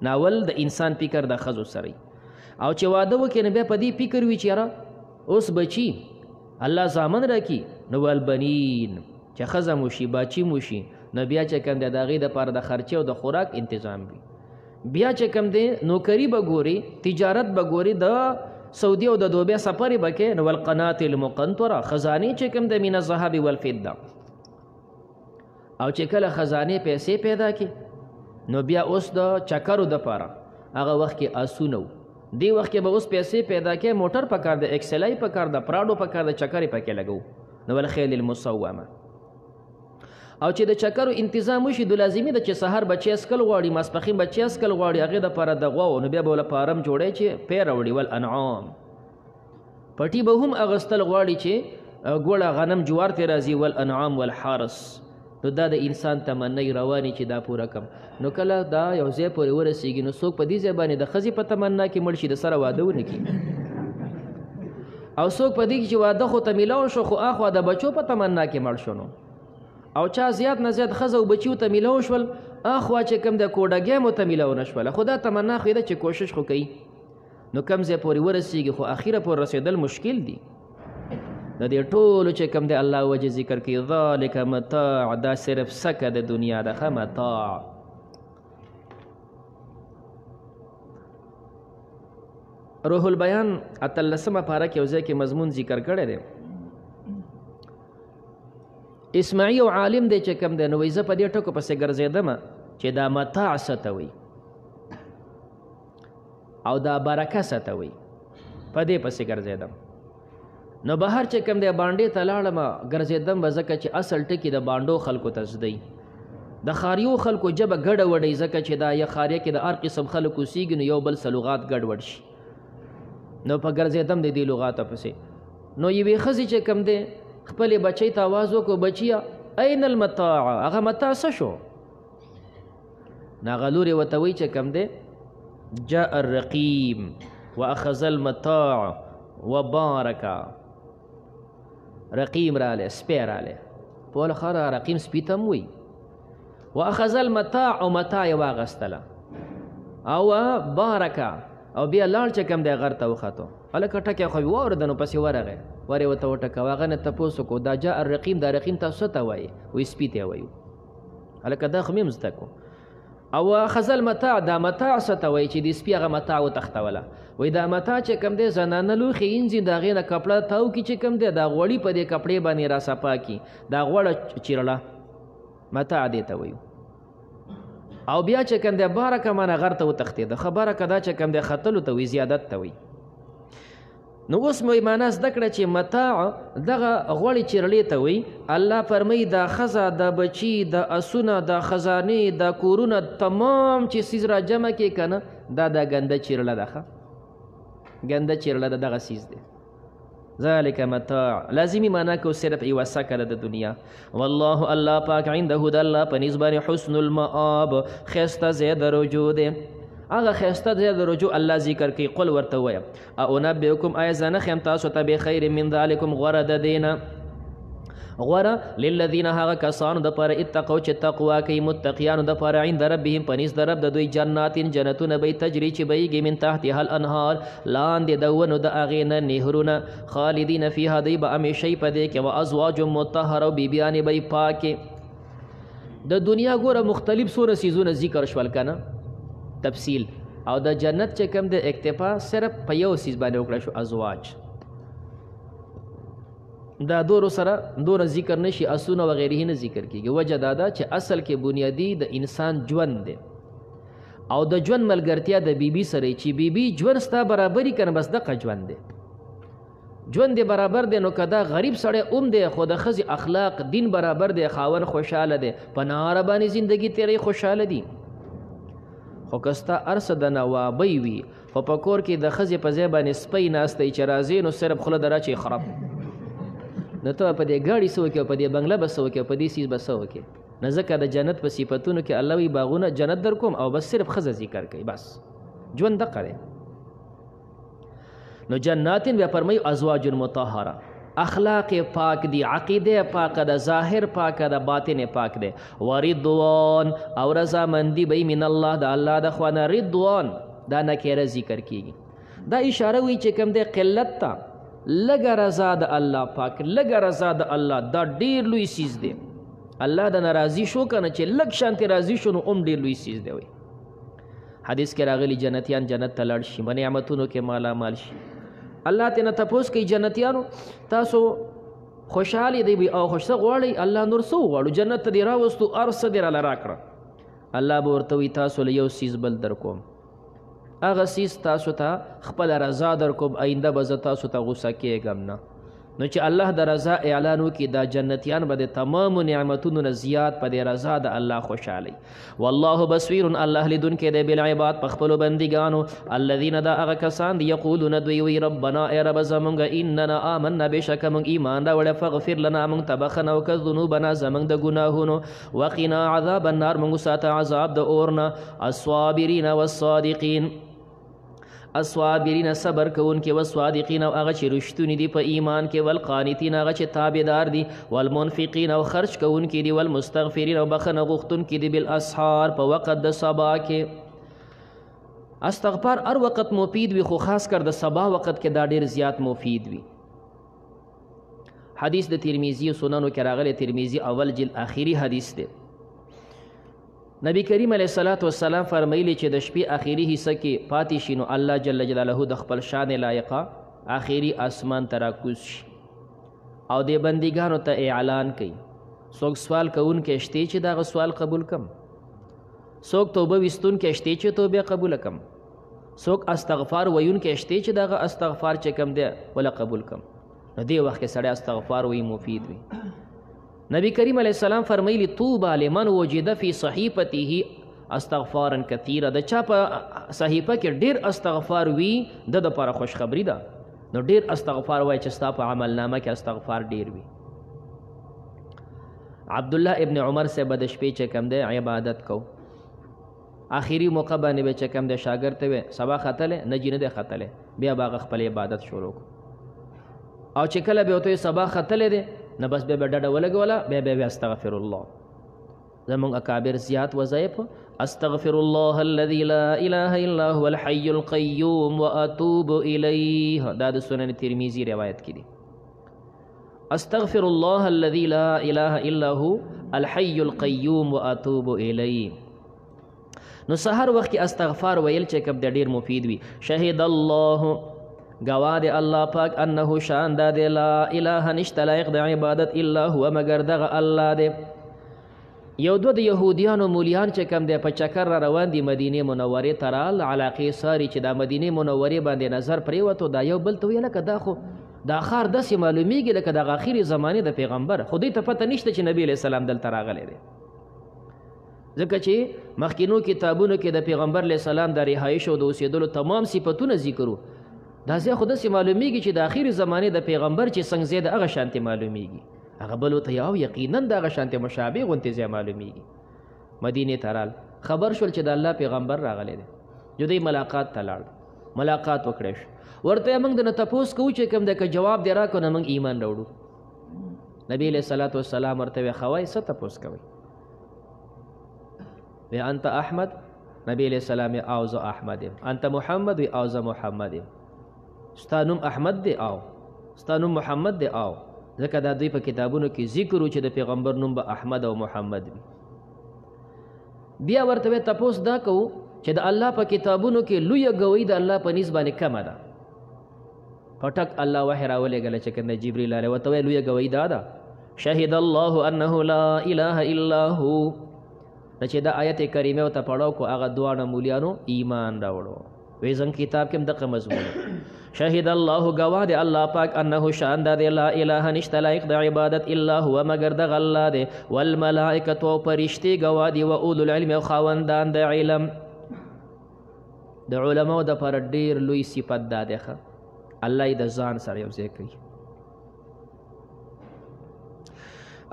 ناول د انسان فکر د ښځو سره او چې واده وکړي نو بیا په دې فکر وي چې یاره اوس بچي الله زامن راکي نو والبنین چې ښځه مو شي باچي مو شي نو بیا چې کوم دی د هغې دپاره د خرچې او د خوراک انتظام وي بیا چې کوم دی نوکري به ګوري تجارت به ګوري د سعودي او د دوبۍ سفرې به کوې نو والقناطر المقنطره خزانې چې کوم دی من الذهب والفضه او چې کله خزانې پیسې پیدا کړي نو بیا اوس د چکرو دپاره هغه وخت کې آسونه و دی وخت کې به اوس پیسې پیدا کړي موټر پکار د ایکسلای پکار د پراډو پکار د چکرې پکې لګو نو والخیل المسومه او چې د چکرو انتظام وشي د لازمي ده چې سهار بچی اسکل غواړي ماسپښین بچی اسکل غواړي هغې دپاره د غواو نو بیا به وله فارم جوړی چې پی راوړي والانعام پټي به هم اغوستل غواړي چې ګوړه غنم جوار ترې راځي والانعام والحارس نو دا د انسان تمنۍ رواني چې دا پوره کم نو کله دا یو ځای پورې ورسیږي نو څوک په دې ځای باندې د ښځې په تمنا کې مړ شي د سره واده ونه کړي او څوک په دې کې چې واده خو ته میلاو شو خو اخوا د بچو په تمنا کې مړ شو نو او چا زیات نه زیات ښځه او بچیو ته میلاو شول اخوا چې کوم د کوډګۍ مو ته میلاو نه شوله خو دا تمنا خو ده چې کوشش خو کوي نو کم ځای پورې ورسیږي خو اخیره پورې رسېدل مشکل دي د دې ټولو چې کوم دی الله وجه ذکر کوي ذلک متاع دا صرف سکه د دنیا ده ښه متاع روح البیان 18مه پاره کې یو ځای کې مضمون ذکر کړی دی اسماعی او عالم دی چې کوم دی نو وایي زه په دې ټکو پسې ګرځېدمه چې دا متاع څه ته وایي او دا برکه څه ته وایي په دې پسې ګرځېدم نو بهر چې کوم دی بانډې ته لاړم ګرځېدم به ځکه چې اصل ټکي د بانډو خلکو ته زده د خاریو خلکو ژبه ګډه وډی ځکه چې دا یا خاریه کې د هر قسم خلک اوسېږي نو یو بل څه لغات ګډ وډ شي نو په ګرځېدم د دې لغاتو پسې نو یوې ښځې چې کوم دی خپلې بچی ته آواز وکړو بچیه این المتاع هغه متاع څه شو نو هغه لورې ورته وایي چې کوم دی جاء الرقیم واخذ المتاع وبارک رقیم رالی سپی رالی پوله خره رقیم سپي ته هم وایي واخذ المتاع او متاع یې واغستله او بارکه او بیا لاړ چې کوم دی غر ته وختو هلکه ټکی خو یې واورېده نو پسې ورغی ورې ورته وټکوه هغه نه تپوس وکړو دا جاء الرقیم دا رقیم تاسو څه ته وایي وایي سپي ته یې وایو هلکه دا خو مې هم زده کړو او اخذ المتاع دا متاع څه ته وایي چې د سپي هغه متاع وتښتوله وایي دا متاع چې کوم دی زنانه لوښي اینځي د هغې نه کپړه تاو کړي چې کوم دی دا غوړي په دې کپړې باندې را صفا کړي دا غوړه چیرله متاع دې ته وایو او بیا چې کوم دی بارکه مانه غر ته وتښتېده ښه بارکه دا چې کوم دی ختلو ته وایي زیادت ته وایي نو اوس مې معنا زده کړه چې متاع دغه غوړې چیرلې ته وایي الله فرمایي دا ښځه دا بچي دا اسونه دا خزانې دا کورونه تمام چې سیز را جمع کې که نه دا ګنده چیرله ده ښه ګنده چیرله ده دغه سیز دی ذلك متاع لازمي معنا کو صرف یوه سکه ده د دنیا والله الله پاک عنده د الله په نسبت باندې حسن المآب ښایسته ځای د رجوع دی هغه ښایسته ځای د رجوع الله ذکر کوي قل ورته ووایه اونبئکم آیا زه نه ښیم تاسو ته بخیر من ذلکم غوره د دې نه غوره للذین هغه کسانو دپاره اتقو چې تقوا کوي متقیانو دپاره عند ربهم په نزد د رب د دوی جناتین جنتونه به تجري چې بهیږي من تحتها الانهار لاندې د ونو د هغې نه نهرونه خالدین فیها دوی به همیشهی په دې کې و ازواج مطهره او بیبیانې به یې پاکې د دنیا ګوره مختلف څومره څیزونه ذکر شول که نه تفصیل او د جنت چې کوم د اکتفا صرف په یو څیز باندې وکړه شو ازواج دا دورو سره دوره ذکر نشي اسونه وغیره نه ذکر کیږي وجه دا ده چې اصل کې بنیادی د انسان ژوند دی او د ژوند ملګرتیا د بیبي سره چې بیبي ژوند ستا برابري کنه بس دغه ژوند دی ژوند دی برابر دی نو که دا غریب سړی دی خو د ښځې اخلاق دین برابر دی خاون خوشحاله دی په نهاره باندې زندگی تیری خوشحاله دی خو که ستا هر څه د نوابۍ وي خو په کور کې د ښځې په ځای باندې سپی ناستی چې راځي نو صرف خوله د راچې خراب نو ته په دې ګاډي څه وکړې او په دې بنګله به څه وکړې او په دې سیز به څه وکړې نه ځکه د جنت په صفتونو کې الله وی باغونه جنت در کوم او بس صرف ښځه ذکر کوي بس ژوند دقه دی نو جناتین بیا فرمایي ازواج مطهره اخلاق پاک دی عقیده پاک ده ظاهر پاک ده باطن پاک ده ورضوان او رضامندی به من الله د الله د خوا نه رضوان دا نکره ذکر کیږي دا اشاره وی چې کوم دی قلت ته لږه رضا د الله پاک، لږه رضا د الله، دا ډیر لوی سیز دی. الله د ناراضي شو کنه چې لږ شانتې راضي شو نو ډیر لوی سیز دی. وي حدیث کې راغلی جنتیان جنت ته لاړ شي، په نعمتونو کې مالا مال شي. الله تېنه تپوس کوي جنتیانو تاسو خوشحالي دی او خوشته غواړئ؟ الله نور څه وغواړو؟ جنت ته دې راوستو، هر څه دې راله راکړه. الله به ورته وایي تاسو له یو سیز بل در کوم، هغه سیز تاسو ته خپله رضا در کوم، آینده به زه تاسو ته غوسه کېږم نه. نو چې الله د رضا اعلان وکړي دا جنتیان به د تمامو نعمتونو نه زیات په دې رضا د الله خوشحالي. والله بصیر، الله لیدونکی دی بالعباد په خپلو بندګانو. الذین دا هغه کسان دي یقولون دوی وی ربنا ای رب زمونږ اننا آمنا بېشکه موږ ایمان راوړی فاغفر لنا موږ ته بخښنه وکړه ذنوبنا زموږ د ګناهونو وقنا عذاب النار موږ وساته عذاب د اور نه. الصابرین والصادقین، الصابرین صبر کوونکي، والصادقین او هغه چې رښتوني دي په ایمان کې، والقانتین هغه چې تابعدار دي، والمنفقین او خرچ کوونکي دي، والمستغفرین او بخښنه غوښتونکي دي، بالاسحار په وخت د سبا کې. استغفار هر وخت مفید وي خو خاص کر د سبا وخت کې دا ډیر زیات مفید وي. حدیث د ترمذی او سننو کې راغلی، ترمذی اول جلد آخري حدیث دی. نبی کریم علیه السلام فرمایلی چې د شپې آخري حصہ کې پاتې شي نو الله جل جلاله د خپل شان لایقه آخري اسمان ته راکوز شي او د بندګانو ته اعلان کوي څوک سوال کوونکی شته چې دغه سوال قبول کم، څوک توبه ویستونکی شته چې توبه قبول کم، څوک استغفار ویونکی شته چې دغه استغفار چې کم دی ولا قبول کم. نو دې وخت کې سړی استغفار وی مفید وي. نبی کریم علیہ السلام فرمایلی طوبى لمن وجد فی صحیفته استغفارا کثیرا، د چا په صحیفه کې ډیر استغفار وي د لپاره خوشخبری ده. نو ډیر استغفار وای چې ستا په عمل نامه کې استغفار ډیر وي. عبدالله ابن عمر سے بد شپې چې کم دی عبادت کو، آخري موقع باندې به چې کم دی شاګرد ته سبا ختلې نه جی نه دی ختلې، بیا باغ خپل عبادت شروع کو او چې کله به وته سبا ختلې دی نه بس به ډډه ولګوله به استغفر الله. زمونږ اکابر زیات وظایف استغفر الله الذي لا اله الا هو الحي القيوم واتوب الیه، دا د سنن ترمذی روایت کې دي. استغفر الله الذي لا اله الا هو الحي القيوم واتوب الیه. نو سحر وخت کې استغفار ویل چې کب د ډیر مفید وي. شهد الله، گواه دی الله پاک انه شان دا دی لا اله نشته لایق د عبادت الا هو مگر دغه الله دی. یو دو د یهودیانو مولیان چې کم دی په چکر را روان دي مدینې منورې ته رال، علاقې ساري چې دا مدینې منورې باندې نظر پرېوتو، دا یو بل ته ویل لکه دا خو دا ښار داسې معلومیږي لکه دغه اخري زمانې د پیغمبر، خو دوی ته پته نشته چې نبی علیه السلام دلته راغلی دی. ځکه چې مخکینو کتابونو کې د پیغمبر علیه السلام د رهایش او د اوسېدلو تمام صفتونه ذکرو، دا ځای خو داسې معلومیږي چې د اخري زمانې د پیغمبر چې څنګه ځای د هغه شانتې معلومیږي، هغه بل ورته یو یقینا د هغه شانتې مشابه غوندې ځای معلومیږي. مدینې ته رال، خبر شول چې د الله پیغمبر راغلی دی، جو دوی ملاقات ته لاړ، ملاقات وکړی شو، ورته موږ دنه تپوس کوو چې کوم دی که جواب دی راکړو نه موږ ایمان راوړو. نبی علیه الصلاة والسلام ورته وی خوای څه تپوس کوئ؟ وی انت احمد؟ نبی علیه السلام او زه احمد یم. انت محمد؟ وی او زه محمد یم. ستا نوم احمد دی؟ او. ستا نوم محمد دی؟ او. ځکه دا دوی په کتابونو کې ذکر و چې د پیغمبر نوم به احمد او محمد وي. بیا ورته تپوس دا کوو چې د الله په کتابونو کې لویه ګویي د الله په نیز باندې کمه ده. پټک الله وحی راولېږله چې کنده جبریل علیه ورته وایي لویه ګویي دا ده شهد الله انه لا اله الا هو. چې دا آیت کریمه ورته پړاو کو هغه دواړه مولیانو ایمان راوړو. وی زنګ کتاب کې هم دغه مضمون شهد الله گواه دی الله پاک انه شان دا دی لا اله نشته لایق د عبادت الا هو مگر دغه الله دی، والملائکه او فرشتي گواه دی، و اولو العلم او خاوندان د علم. د علماو د پر ډیر لوی صفت دا دی الله یې د ځان سره یو ځای کوي.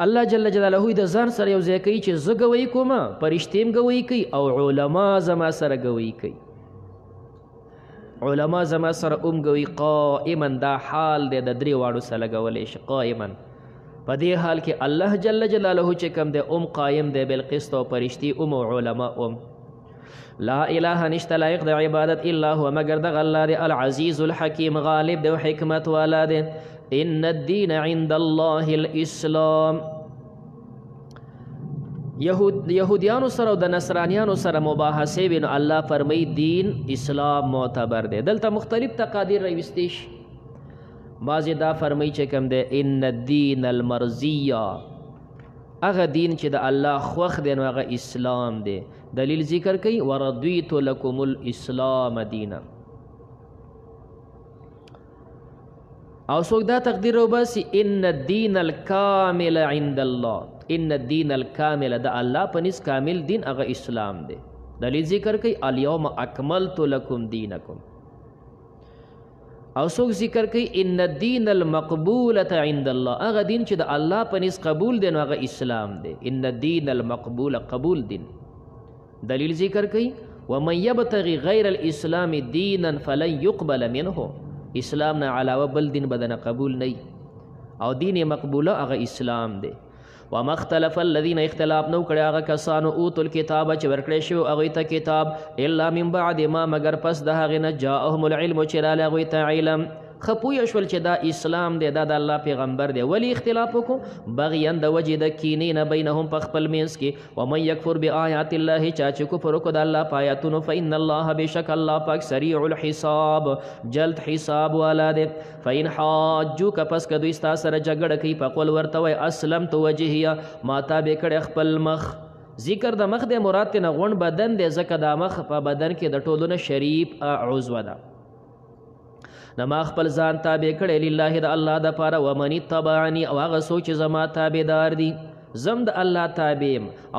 الله جل جلاله د ځان سره یو ځای کوي چې زه ګویي کوم، فرشتې هم ګویي کوي او علما زما سره ګویي کوي. علما زما سره ګویي قائما، دا حال دی د درې واړو سره لګولی شي قائما. په دې حال کې الله جل جلاله چې کوم دی قایم دی بالقسط او فرشتي او علما لا اله نشته لایق د عبادت الا هو مگر دغه الله دی العزیز الحکیم غالب دی او حکمت والا دی ان الدین عند الله الاسلام یهودیانو سره او د نصرانیانو سره مباحثه وین الله فرمای دین اسلام معتبر دی دلته مختلف تقادیر راوستي شي بعضې دا فرمای چې کوم دی ان الدین المرضیه هغه دین چې د الله خوښ دی نو هغه اسلام دی دلیل ذکر کوي ورضیت لکم الاسلام دینا او څوک دا تقدیر وباسي ان الدین الکامل عند الله ان الدین الکامل د الله په نس کامل دین هغه اسلام دی دلیل ذکر کوي الیوم اکملت لکم دینکم او څوک ذکر کوي ان الدین المقبولة عند الله هغه دین چې د الله په نس قبول دی نو هغه اسلام دی ان الدین المقبول قبول دین دلیل ذکر کوي ومن یبتغي غیر الاسلام دینا فلن يقبل منه اسلام نه علاوه بل دین بدنه قبول نه او دین مقبوله هغه اسلام دی وما اختلف الذين اختلاف نو کړي هغه کسانو اوتل کتاب چې ورکړی شو هغه ته کتاب الا من بعد ما مگر پس د هغه نه جاءهم العلم چې راله هغه ته علم خپوی شول چې دا اسلام دی دا د الله پیغمبر دی ولی اختلاف وکړو بغیا د وجې د کینې نه بینهم په خپل منځ کې ومن یکفر بآیات الله چا چې کفر وکړو د الله په آیاتونو فإن الله بشک الله پاک سریع الحساب جلد حساب والا دی فإن حاجوک پس که دوی ستا سره جګړه کوي په قول ورته وایي اسلمت وجهیه ما تابع کړی خپل مخ ذکر د مخ دی مراد ترنه غونډ بدن دی ځکه دا مخ په بدن کې د ټولو نه شریف عضو ده نما خپل ځان تابع کړی لله د الله د پاره ومن اتبعنی او هغه څوک چې زما تابعدار دي زم د الله تابع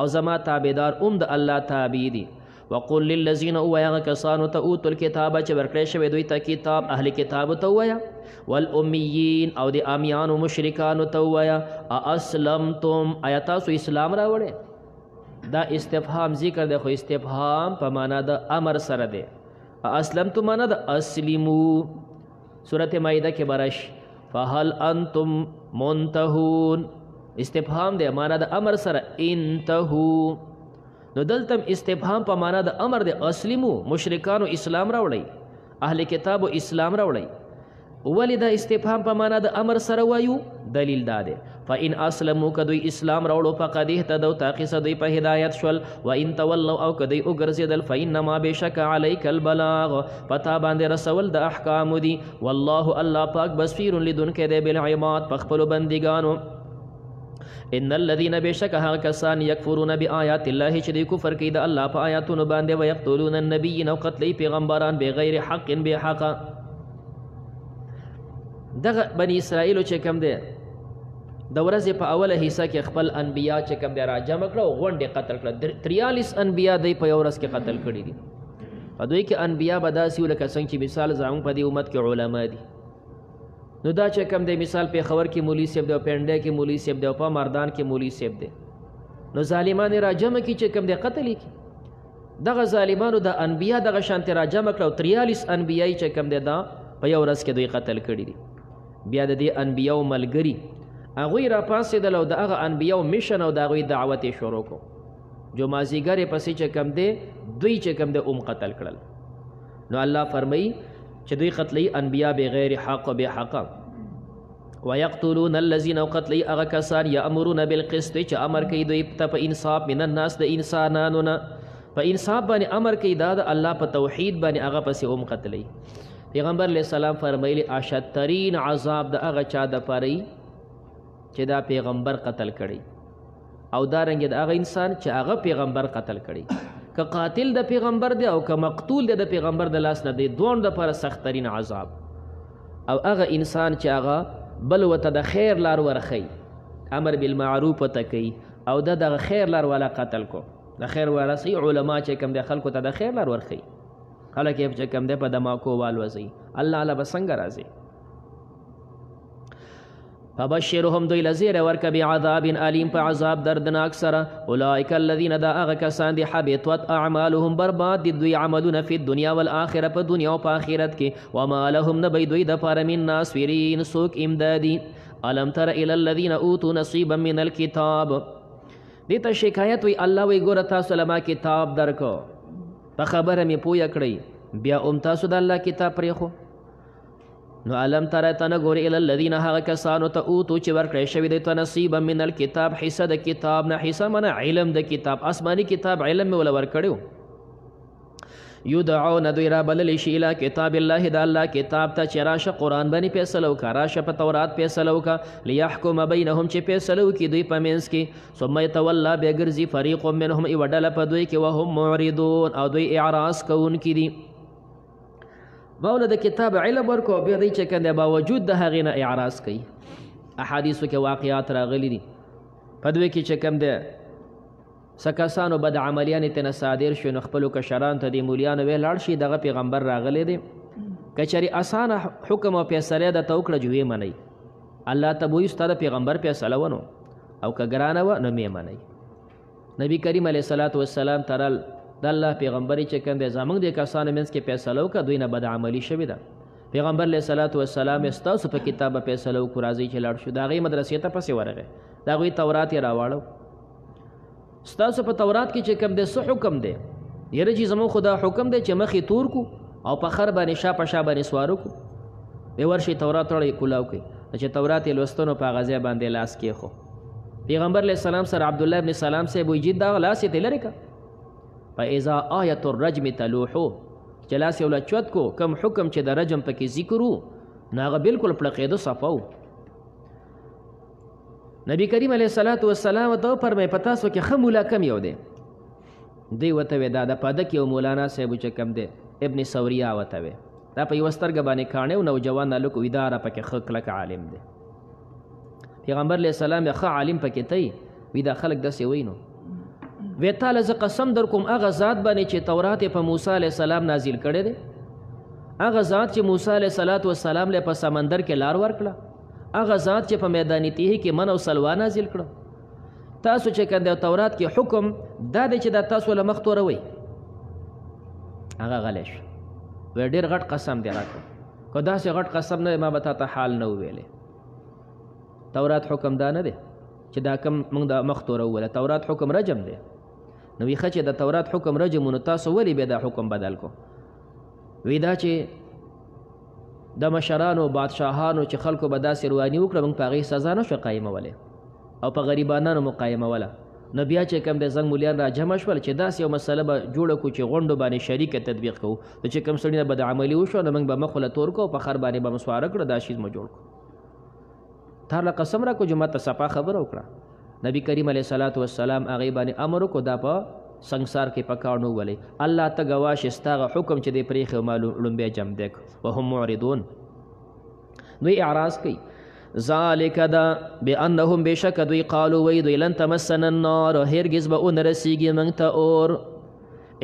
او زما تابعدار د الله تابع دي وقل للذین وایغه کسانو ته اوتل کتاب چې ورکړی شوی دوی ته کتاب اهل کتاب ته وایا والامیین او د امیانو مشرکانو ته وایا اسلمتم آیا تاسو اسلام راوړی دا استفهام ذکر دی خو استفهام په معنا د امر سره دی اسلمتم معنا د اسلمو سورة مائدہ کے برش فهل انتم منتهون استفهام دے مانا دا امر سر انتهو نو دلتم استفهام پا مانا دا امر دے اسلمو مشرکانو اسلام راوڑی اہل کتابو اسلام راوڑی ولی دا استفهام پا مانا دا امر سر وایو دلیل دادے فإن اسلمو کدوی اسلام راوڑو فقد اهتدوا تاقص دوی پا ہدایت شول وإن تولوا او کدوی اگرزیدل فإنما بشک علیک البلاغ پتا باندے رسول دا احکام دی والله اللہ پاک بصیر لدن کے دے بالعباد پخپلو بندگانو ان الذين بشك ها کسان یکفرون بآیات الله چې دی کفر کوي د الله په آیاتونو باندې ويقتلون النبیین او قتل پیغمبران بغیر حق بحق دغه بنی اسرائیل چې کوم دی د ورځې په اوله حصہ کې خپل انبیا چې کوم دی راجمع کړه او غونډې قتل کړه 43 انبیا دی په یو ورځ کې قتل کړي دي په دوی کې انبیا به داسې لکه څنګه چې مثال زموږ په دې امت کې علما دي نو دا چې کوم دی مثال پیښور کې مولوي صاحب دی او پنډه کې مولوي صاحب دی او په مردان کې مولوي صاحب دی نو ظالمان راجمع کې چې کوم دی قتل کی دغه ظالمانو د انبیا دغه شانت راجمع کړه او 43 انبیای چې کوم دی دا په یو ورځ کې دوی قتل کړي دي بیا د دې انبیاو ملګري هغوی را پاسېدل او د هغه انبیاو مشن او د هغوی دعوت یې شروع کړو جو مازدیګر یې پسې چې کوم دی دوی چې کوم دی قتل کړل نو الله فرمایي چې دوی قتلوي انبیا بغیر حق و بحق ويقتلون الذين قتلي هغه کسان یامرون بالقسط چې امر کوي دوی ته په انصاف من الناس د انسانانو نه په انصاف باندې امر کوي دا د الله په توحید باندې هغه پسې قتلوي پیغمبر علیہ السلام فرمایلی اشدترین عذاب د هغه چا د پاره چې دا پیغمبر قتل کړي او دا رنګ د هغه انسان چې هغه پیغمبر قتل کړي که قاتل د پیغمبر دی او که مقتول دی د پیغمبر د لاس نه دی دوه د پاره سختترین عذاب او هغه انسان چې هغه بل وته د خیر لار ورخی امر بالمعروف ته کوي او د خیر لار والا قتل کو د خیر ورسی علما چې کوم د خلکو ته د خیر لار ورخی خلک یې چې کوم دی په دماکو والوځي الله له به څنګه راځي فبشرهم دوی لزیر ورکه بعذاب علیم په عذاب دردناک سره اولئک الذین دا هغه کسان دي حبطت اعمالهم برباد دي دوی عملونه فی الدنیا والآخره په دنیا او په آخرت کې وما لهم نبی دوی د پاره من ناصرین سوک امدادی الم تر الی الذین اوتوا نصیبا من الكتاب دې ته شکایت وی الله وی ګوره تاسو لما کتاب درکو په خبره مې پویه کړئ بیا تاسو د الله کتاب پرېښو نو علم تره ته نه ګورې الی الذین هغه کسانو ته اوتو چې ورکړی شوي دی ته نصیبا من الکتاب حصه د کتاب نه حصه منه علم د کتاب آسماني کتاب علم مې وله ورکړی یدعون دوی را بللی شي الی کتاب الله د الله کتاب ته چې راشه قرآن باندې فیصله وکړه راشه په تورات فیصله وکړه لیحکم بینهم چې فیصله وکړي دوی په منځ کې ثم یتولا بیا ګرځي فریق منهم یوه ډله په دوی کې وهم معرضون او دوی اعراض کوونکي دي مولا د کتاب علم ورکو بیا دی چې کنده باوجود د هغې نه اعراض کوي احادیثو کې واقعات راغلي دي په دوی کې چې کوم دی څه کسانو بد عملیانې ترنه صادر شو نو خپلو کشرانو ته دې مولیانو ویې لاړ شي دغه پیغمبر راغلی دی که چېرې اسانه حکم او فیصله یې درته وکړه جو ویې منئ الله ته به وایي ستا د پیغمبر فیصله ونه او که ګرانه وه نو مې منئ نبي کریم علیه صلات وسلام ترل د الله پیغمبري چې کوم دی زموږ د کسانو منځ کې فیصله وکړه دوی نه بد عملي شوې ده پیغمبر علیه صلات وسلام یې ستاسو په کتاب به فیصله وکړو راځئ چې لاړ شو د هغې مدرسې ته پسې ورغی د هغوی تورات یې راواړو ستاسو په تورات کې چې کوم دی څه حکم دی یاره چې زموږ خو دا حکم دی چې مخې تور کو او په خر باندې شا په شا باندې سوار وکړو بیا ورشئ تورات وړئ کولاو کړئ چې تورات یې لوستو نو په هغه ځای باندې لاس کېښو پیغمبر علیه السلام سره عبدالله ابن سلام صاحب وایي جید دغه لاس یې ترې لرې کړه فاذا آیت الرجم تلوحو چې لاس یې ولچوت کو کم حکم چې د رجم پکې ذکر و نو هغه بلکل پړقېده صفه و نبی کریم علیه الصلاة والسلام ته وفرمایي په تاسو کې ښه مولا کم یو دی دوی ورته وی دا د پادک یو مولانا صاحب چې کم دی ابن ثوریا ورته وی دا په یوه سترګه باندې کاڼی و نوجوان هلک وي دا را پکې ښه کلک عالم دی پیغمبر علیه السلام یې ښه عالم پکې تی وي دا خلک داسې وایي نو وی تاله زه قسم در کوم هغه ذات باندې چې تورات یې په موسی علیه السلام نازل کړی دی هغه ذات چې موسی علیه الصلاة والسلام له په سمندر کې لار ورکړه هغه ذات چې په میدان تیهی کې من او سلوا نازل کړه تاسو چې کنده تورات کې حکم دا دی چې دا تاسو له مخ توروئ هغه غلی شو وی ډېر غټ قسم دی راکړه که داسې غټ قسم نه ما به تا ته حال نه وویلی تورات حکم دا نه دی چې دا کم موږ د مخ توروله تورات حکم رجم دی نو وی ښه چې د تورات حکم رجم نو تاسو ولې بیا دا حکم بدل کو وی دا چې د مشرانو بادشاهانو چې خلکو به داسې رواني وکړه موږ په هغې سزا نه شو قایمولی او په غریبانانو مو قایموله نو بیا چې کوم د زنګ مولیان را جمع شول چې داسې یو مسله به جوړه کړو چې غونډو باندې شریکه تطبیق کوو د چې کوم سړي نه بد عملي وشو نو موږ به مخ له تور کړو په خر باندې به مسواره کړو دا شیز مو جوړ کړو تار له قسم را کو چې ما ته صفا خبره وکړه نبی کریم علیه صلات وسلام هغې باندې امر وکړو دا په سنگسار کې پکاړ نه وولئ الله ته ګواه شي ستا هغه حکم چې دی پرېښی ما لومبی جم دی وهم معرضون دوی اعراض کوي ذالک دا بانهم بشک دوی قالو وی دوی لن تمسنا النار هرگز به اون رسیږي موږ ته اور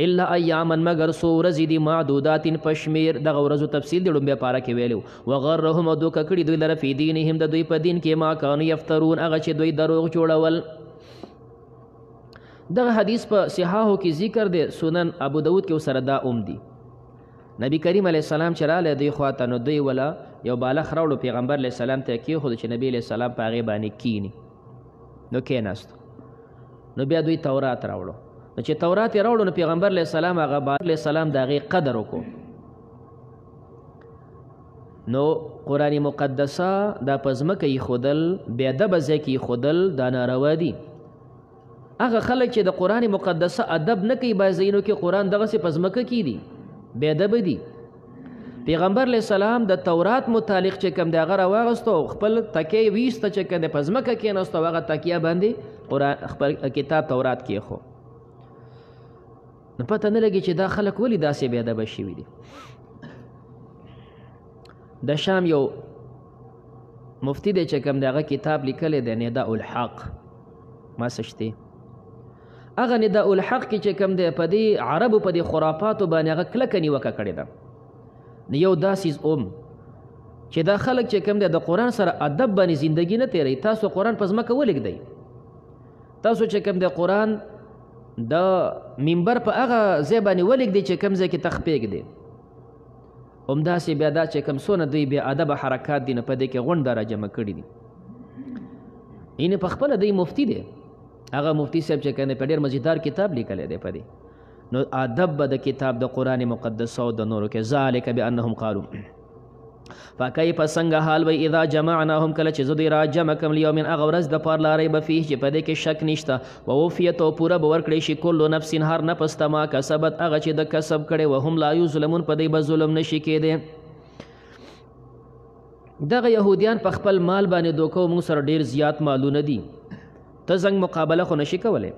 الا ایاما مگر څو ورځې دي معدودات په شمېر دغه ورځو تفصیل د لومبۍ پاره کې ویلو وغرهم او دوکه کړي دوی لره فی دینهم د دوی په دین کې ما کانو یفترون هغه چې دوی دروغ جوړول دغه حدیث په صحاحو کې ذکر دی سنن ابو داود کې سره دا دی نبی کریم علیه السلام چې راغلی دوی خواته نو دوی ولا یو بالښ راوړو پیغمبر علیه السلام ته یې کېښودو چې نبی علیه السلام په هغې باندې کینی نو کېناستو نو بیا دوی تورات راوړو نو چې تورات یې راوړو نو پیغمبر علیه السلام هغه علیه السلام د هغې قدر وکړو نو قرآن مقدسه دا په ځمکه ایښودل بېادبه ځای کې ایښودل دا ناروا دي هغه خلک چې د قرآن مقدسه ادب نه کوي بعض ځایونو کې قرآن دغسې په ځمکه کې دي بېادبه دي پیغمبر علیه السلام د تورات متعلق چې کوم دی هغه راواغستو خپل تکیه یې ویسته چې کوم دی په ځمکه کېناستو هغه تکیه باندې قرآن خپل کتاب تورات کېښو نو پته نه لګي چې دا خلک ولې داسې بېادبه شوي دي د شام یو مفتی دی چې کوم دی هغه کتاب لیکلی دی نداء الحق ما څه شتې هغه نداء الحق کې چې کوم دی په دې عربو په دې خرافاتو باندې هغه کلکه نیوکه کړې ده یو داسې چې دا خلک چې کوم دی د قرآن سره ادب باندې زندگی نه تیروي تاسو قرآن په ځمکه ولږدئ تاسو چې کوم دی قرآن د منبر په هغه ځای باندې ولږدئ چې کوم ځای کې تخپیږ دی همداسې بیا دا چې کوم څونه دوی بې ادبه حرکات دي نه په دې کې غونډه را جمع کړي دي یعنې په خپله دوی مفتی دی هغه مفتی صاحب چې کنه په ډېر مزیدار کتاب لیکلی دی په دې نو ادب به د کتاب د قرآن مقدس او د نورو کې ذالک بانهم قالوا فکیف څنګه حال وی اذا جمعناهم کله چې زه دوی را جمع کړم لیوم هغه ورځ دپاره لا ریب فیه چې په دې کې شک نشته ووفیت او پوره به ورکړی شي کل نفس هر نفس ته ما کسبت هغه چې د کسب کړی وهم لا یظلمون په دوی به ظلم نشي کېدی. دغه یهودیان په خپل مال باندې دوکه موږ سره ډېر زیات مالونه دي ته زنګ مقابله خو نشي کولی.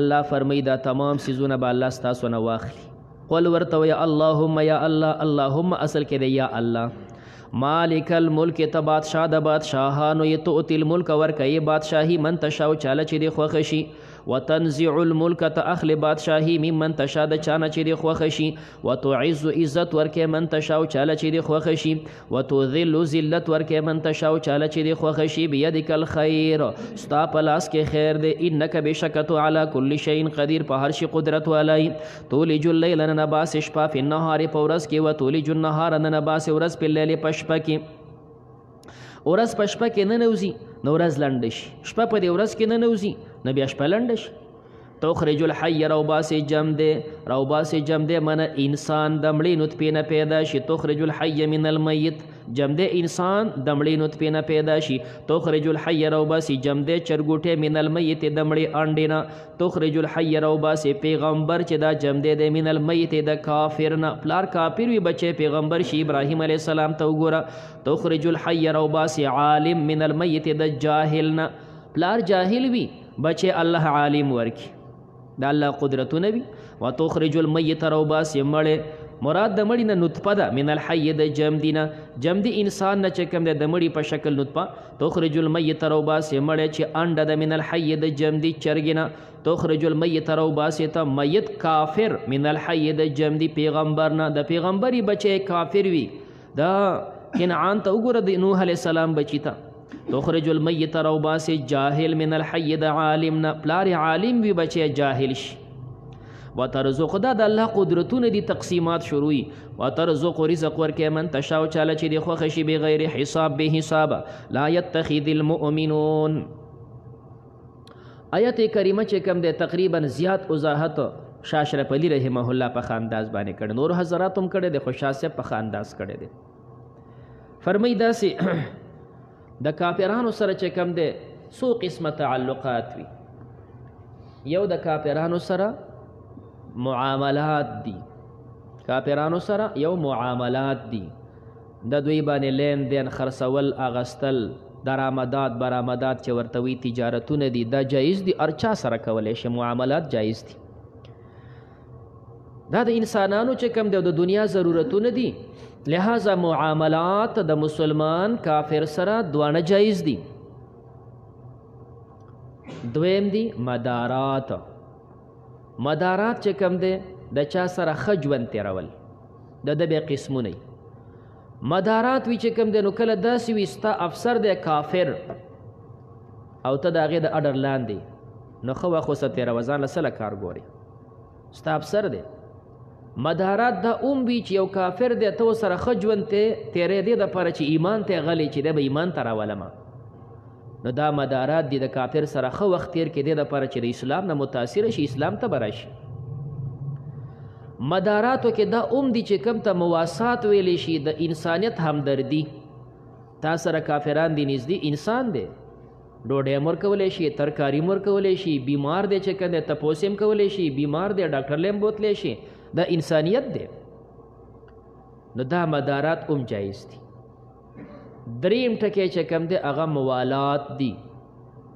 الله فرمایي دا تمام سیزونه به الله ستاسو نه واخلي. قل ورته یا اللهم یا الله اللهم اصل کې دی یا الله مالک الملک ته بادشاه د بادشاهانو یې تؤتي الملک ورکوي بادشاهي من تشاء چاله چې دی خوښه شي وتنزع الملک ته اخلي بادشاهي ممن تشاء د چانه چې دی خوښه شي وتعز عزت ورکوي من تشاء چاله چې دی خوښه شي وتذل ذلت ورکوي من تشاء چاله چې دی خوښه شي بيدک الخير ستا په لاس کې خیر دی انک بشکت على كل شيء قدیر په هر شي قدرت والای تولج الليل نباس شپه په النهار په ورځ کې وتولج النهار نباس ورځ په لیل په شپه کې ورځ په شپه کې نه نوځي نو ورځ لنډه شي شپه په دې ورځ کې نه نوځي نو بیا شپه لنډه شي. تخرج الحي روباسې جم دی روباسې جم دی من انسان د مړې نطفې نه پیدا شي تخرج الحي من المیت جم دی انسان د مړې نطفې نه پیدا شي تخرج الحي روباسې جم دی چرګوټې من المیت د مړې انډې نه تخرج الحي روباسې پیغمبر چې دا جم دی د من المیت د کافر نه پلار کافر وي بچی پیغمبر شي ابراهیم علیه السلام ته وګوره تخرج الحي روباسې عالم من المیت د جاهل نه پلار جاهل وي بچی الله عالم ورکی دا الله قدرتونه وي وتخرج المیت روباسې مړې مراد د مړي نه نطفه ده من الحي د جمدي نه جمدي انسان نه چې کوم دی د مړي په شکل نطفه تخرج المیت روباسې مړې چې انډه ده من الحي د جمدي چرګې نه تخرج المیت روباسې ته میت کافر من الحي د جمدي پیغمبر نه د پیغمبري بچی کافر وي دا کنعان ته وګوره د نوح علیه السلام بچی ته تخرج المیت روباسې جاهل من الحي د عالم نه پلار عالم وي بچی جاهل شي وترزق دا د الله قدرتونه دي تقسیمات شروعي وترزق رزق ورکې من تشاء چاله چې دی خوښه شي بغیر حساب به حساب لا يتخذ المؤمنون. آیت کریمه چې کوم دی تقریبا زیات وضاحت شاه اشرف علي رحمه الله په خانداز باندې کړی نور حضرات هم کړی دی خو شاه صاحب په خانداز کړی دی. فرمایي داسې د کافرانو سره چې کوم دی څو قسمه تعلقات وي یو د کافرانو سره معاملات دي کافرانو سره یو معاملات دي د دوی باندې لین دین خرڅول اغستل درآمدات برآمدات چې ورته وي تجارتونه دي دا جایز دي هر چا سره کولی شي معاملات جایز دي دا د انسانانو چې کوم دی د دنیا ضرورتونه دي لہذا معاملات د مسلمان کافر سره دوانه جایز دي. دویم دي مدارات مدارات چې کوم دی د چا سره ښه ژوند تېرول د ده بیا قسمونه مدارات وي چې کوم دی نو کله داسې وي ستا افسر دی کافر او ته د هغې د اډر لاندې نو ښه وخت ورسره تېروه ځان له څه له کار ګورې ستا افسر دی. مدارات دا وي چې یو کافر دی ته ورسره ښه ژوند تېرې دې دپاره چې ایمان ته یې غلی چې دی به ایمان ته راولمه نو دا مدارات دي د کافر سره ښه وخت تېر کړي دې دپاره چې د اسلام نه متاثره شي اسلام ته به راشي. مداراتو کې دا دي چې کوم ته مواسات ویلی شي د انسانیت همدردي تا سره کافران دي نږدې انسان دی ډوډۍ هم ورکولی شي ترکاري هم ورکولی شي بیمار دی چې کوم دی تپوس هم کولی شي بیمار دی ډاکټر لی هم بوتلی شي دا انسانیت دی نو دا مدارات هم جایز دي. دریم ټکی چې کوم دی هغه موالات دي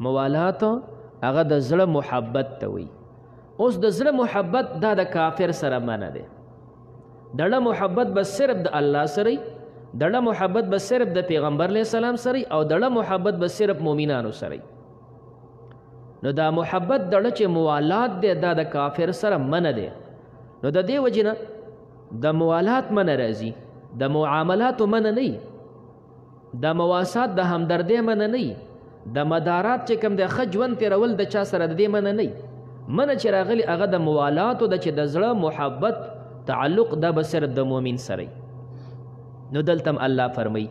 موالات هغه د زړه محبت ته وي. اوس د زړه محبت دا د کافر سره منع دی دړه محبت بس صرف د الله سره دړه محبت بس صرف د پیغمبر علیه السلام سره او دړه محبت بس صرف مؤمنانو سره نو دا محبت دړه چې موالات دی دا د کافر سره منع دی نو د دې وجې نه د موالات منع راځي د معاملاتو منع نه د مواسات د همدردۍ منع نه د مدارات چې کوم د ښه ژوند تېرول د چا سره د دې منع نه منع چې راغلي هغه د موالاتو د چې د زړه محبت تعلق دا به صرف د مؤمن سره نو دلته الله فرمایي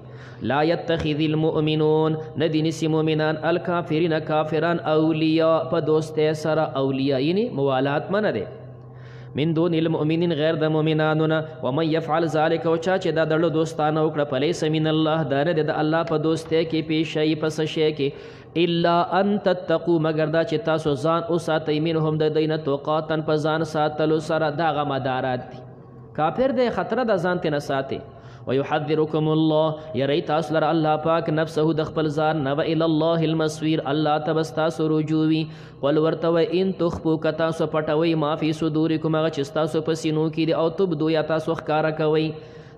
لا يتخذ المؤمنون ندی نسی مؤمنان الکافرین کافران اولیاء په دوستۍ سره اولیاء یعنی موالات منع دی من دون المؤمنین غیر د مؤمنانو نه ومن یفعل ذلک او چا چې دا دړو دوستانه وکړه فلیس من الله دا نه د الله په دوستۍ کې پیشی پس شی کې الا ان تتقوا مگر دا چې تاسو ځان اوساتئ منهم د دینه توقاتن په ځان ساتلو سره دغه مدارات دي کافر د خطر د ځان ته نه ساتي ويحذركم الله يري تاسو لر الله پاک نفسه د خپل ځان نو الى الله المصير الله تبستا رجوعي قل ورته ان تخفوا کتاسو پټوي ما فی صدورکم هغه چې تاسو په سینو کې دي او تبدو یا تاسو ښکارا کوي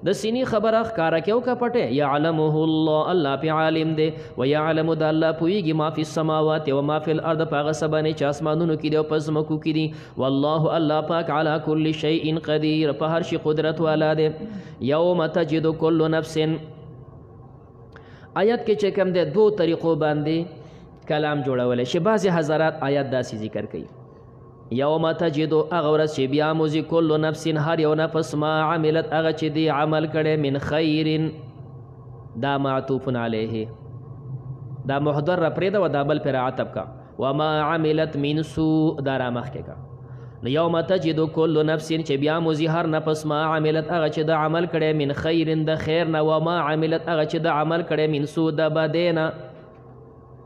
د سینی خبره ښکارا کیو کا پټه يعلمه الله الله په عالم دی ويعلم د الله پويږي ما فی السماوات و ما فی الارض پاغه سبانه چې اسمانونو کې دی او پزمکو کې دي والله الله پاک علی کل شیء قدیر په هر شي قدرت والا دی یوم تجد کل نفس آیت کې چې کوم دی دو طریقو باندې کلام جوړول شي بعضی حضرات آیت داسې ذکر کوي یوم تجدو هغه ورځ چې بیا موزي کل نفس هر یو نفس ما عملت هغه چې دی عمل کړي من خیر دا معطوف علیه دا محضر را پرېده و دا بل پر عطب کا وما عملت من سوء دا را مخکې کا یوم تجدو کل نفس چې بیا موزي هر نفس ما عملت هغه چې د عمل کړي من خیر د خیر نه وما عملت هغه چې د عمل کړي من سوء د بدینه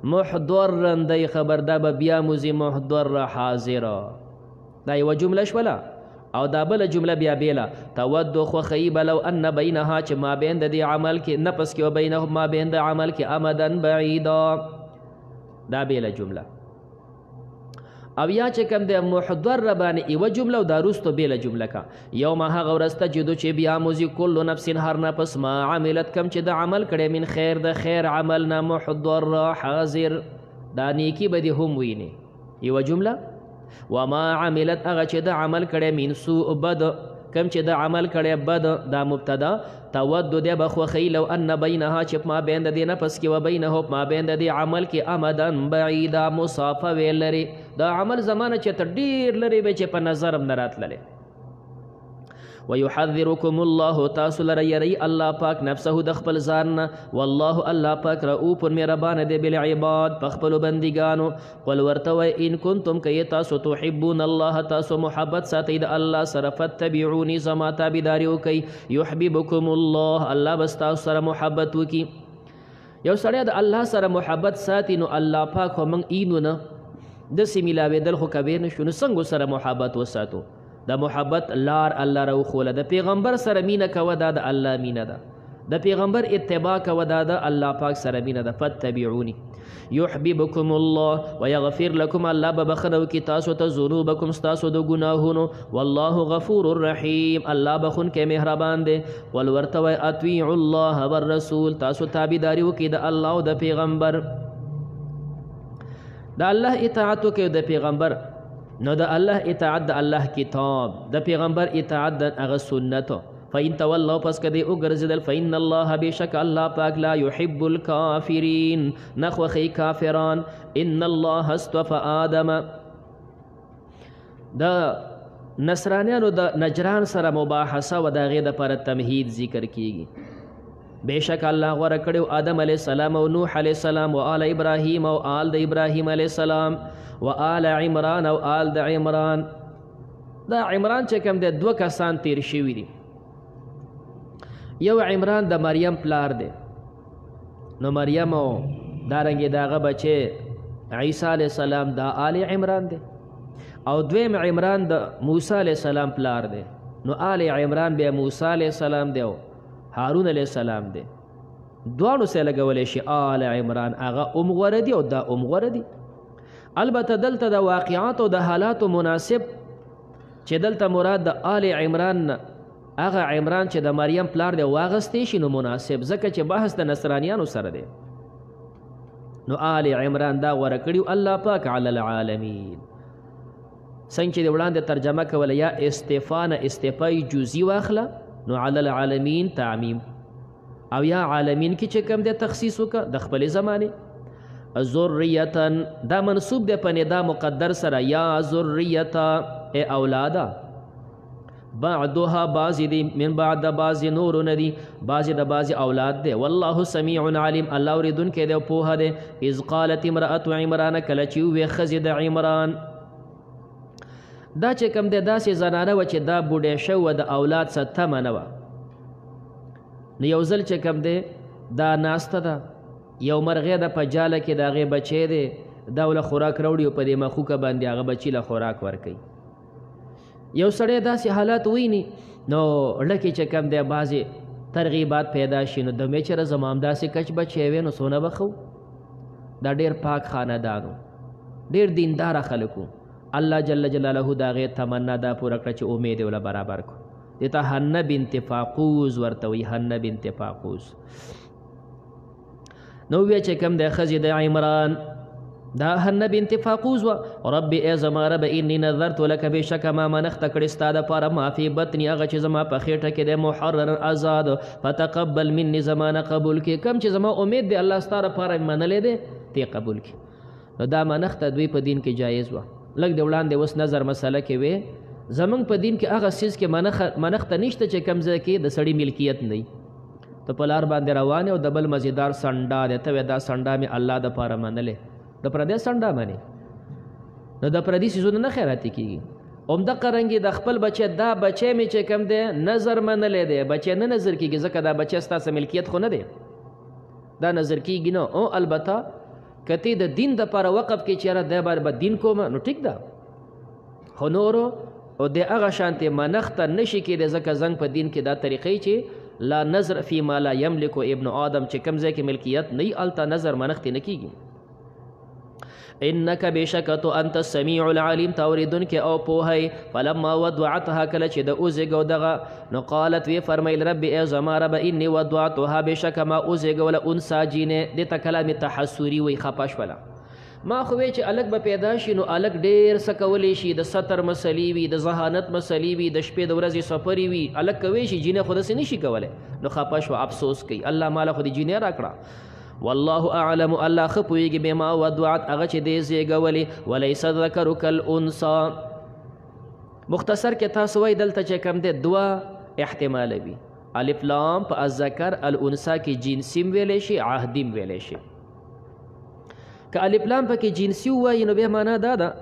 محضرن دی خبر دا بیا موزی محضر حاضر دا یو جمله شولا او دا بل جمله بیا بیلا تود خو خیب لو ان بینها چې ما بین د دې عمل کې نفس کې و بینه ما بین د عمل کې امدن بعیدا دا بیل جمله او یا چې کوم د محضر ربانی ایو جمله او دا روستو بیل جمله کا یوم هغه ورځ تجدو چې بیا موزي کل نفس هر نفس ما عملت کم چې د عمل کړي من خیر د خیر عمل نه محضر حاضر دا نیکی به دې هم ویني ایو جمله وما عملت هغه چې د عمل کړي من سوء بد کم چې د عمل کړي بد دا مبتدا تود د بخو خیلو ان بینها چې ما بین د دې نفس کې و بینه ما بین د دې عمل کې امدن بعیدا مسافه ویلري دا عمل زمانه چې تر ډیر لري به چې په نظر هم نراتللی ويحذركم الله تاسو لره یری الله پاک نفسه د خپل ځان نه والله الله پاک رؤوف مهربان دی بالعباد په خپلو بندګانو قل ورته وای ان کنتم که تاسو تحبون الله تاسو محبت ساتئ د الله سره فاتبعوني زما تابعداري وکئ یحببکم الله الله بس تاسو سره محبت وکي یو سړی د الله سره محبت ساتي نو الله پاک هم اینو نه د سیمیلاوېدل خو کوي نه شو نو څنګه سره محبت وساتو د محبت لار الله راوښوله د پیغمبر سره مینه کوه دا د الله مینه ده د پیغمبر اتباع کوه دا د الله پاک سره مینه ده فاتبعوني یحببکم الله ویغفر لكم الله به بخنه وکړي تاسو ته ذنوبکم ستاسو د ګناهونو والله غفور رحیم الله بخونکی مهربان دی ول ورته وایي اطیعوا الله والرسول تاسو تابعداري وکړئ د الله او د پیغمبر د الله اطاعت وکړئ د پیغمبر نو د الله اطاعت د الله کتاب د پیغمبر اطاعت د هغه سنت فإن تولوا پس کدی وګرځیدل فإن الله بشک الله پاک لا يحب الكافرين نخوخي کافران ان الله اصطفى آدم د نصرانیانو د نجران سره مباحثه و د غې د پر تمهید ذکر کیږي بشک الله غوړه کړو آدم علی السلام او نوح علی السلام او آل ابراهیم او آل د ابراهیم علی السلام و آل عمران او آل د عمران دا عمران چې کوم د دوه کسان تیر شوي دي یو عمران د مریم پلار دی نو مریم او دارنګې داغه بچی عیسی علیه السلام دا آل عمران دی او دویم عمران د موسی علیه السلام پلار دی نو آل عمران بیا موسی علیه السلام دی او هارون علیه السلام دی دوانو سره لګولی شي آل عمران هغه غوره دي او دا غوره دي البته دلته د واقعات او د حالاتو مناسب چې دلته مراد د آل عمران هغه عمران چې د مریم پلار دی واغستی شي نو مناسب ځکه چې بحث د نصرانیانو سره دی نو آل عمران دا غوره کړي الله پاک علی العالمین څنګه چې د وړاندې ترجمه کوله یا استفانه استفای جزئی واخله نو علی العالمین تعمیم او یا عالمین کې چې کوم د تخصیص وکړه د خپل زمانه ذریه دا منصوب دی په ندا مقدر سره یا ذریه ای اولادا بعضها بعض دی من بعد بعض نور ندی بعض د بعض اولاد دی والله سمیع علیم الله اوریدونکی دی په دی اذ قالت امراه عمران کله چې وی خزید عمران دا چې کوم دی داسې زنانه وه چې دا بوډۍ شوه د اولاد څه تمه نه وه نو یو ځل چې کوم دی دا ناسته ده یو مرغۍ ده په جاله کې د هغې بچی دی دا وله خوراک راوړي او په دې مخوکه باندې هغه بچي له خوراک ورکوي یو سړی داسې حالات ویني نو ډکې چې کوم دی بعضې ترغیبات پیدا شي نو دمې چېرې زما همداسې کچ بچی وی نو څونه به ښه دا ډېر پاک خاندانو ډېر دینداره خلکو الله جل جلاله د هغې تمنا دا پوره کړه چې امید یې وله برابر کړو دې ته حنه بنت فاقوز ورته وایي حنه بنت فاقوز نو وی چې کوم دی ښځې د عمران دا حنه بنت فاقوز و رب ای زما رب انی نظرت لک بشکه ما منښته کړې ستا دپاره ما فی بطني هغه چې زما په خېټه کې دی محررا آزاد فتقبل مني زما نه قبول کړي کم چې زما امید دی الله ستا دپاره منلی دی تی قبول کړي نو دا منښته دوی په دین کې جایز وه لږ د وړاندې اوس نظر مسله کې وې زمونږ په دین کې هغه څیز کې منښته نشته چې کوم ځای کې د سړي ملکیت نه وي ته په لار باندې روان او د بل مزیدار سنډا دی ته وې دا سنډا مې الله دپاره منلی د پردی سنډا منې نو د پردي څیزونه نه خیراتي کېږي همدغه رنګې د خپل بچی دا بچی مې چې کوم دی نظر منلی دی بچی نه نظر کېږي ځکه دا بچی ستاسو ملکیت خو نه دی دا نظر کېږي نه او البته که ته د دین دپاره وقف کې چې یاره دی به دین کومه نو ټیک ده خو نورو او د هغه شانتې منښته نشي کېدی ځکه زنګ په دین کې دا طریقې چې لا نظر فی ما لا یملک ابن آدم چې کوم ځای کې ملکیت نه وي هلته نظر منښتې نه کېږي انک بشک تو انت السمیع العلیم توریدونکې او پوهی فلما وضعتها کله چې د اوزېږو دغه نو قالت وی فرمیل رب ای زما رب انی وضعتها بشک ما اوزېږوله انسا جینې دې ته کلام تحسوري وی خفه شوله ما خو وی چې الګ به پیدا شي نو الګ ډېر څه کولی شي د ستر مسلې وي د ذهانت مسلې وي د شپې د ورځې سفرې وي الګ کوی شي جینې خو داسې نشي کولی نو خفه شوه افسوس کوي الله ماله خو د جینې راکړه والله اعلم الله ښه پوهېږي بما وضعت هغه چې دی زېږولې ولیس ذکر کالانثی مختصر کې تاسو وایي دلته چې کوم دی دوه احتماله وي الف لام په الذکر الانثی کې جنسي ویلی شي عهدي ویلی شي که الف لام پکې جنسي ووایي نو بیا معنا دا ده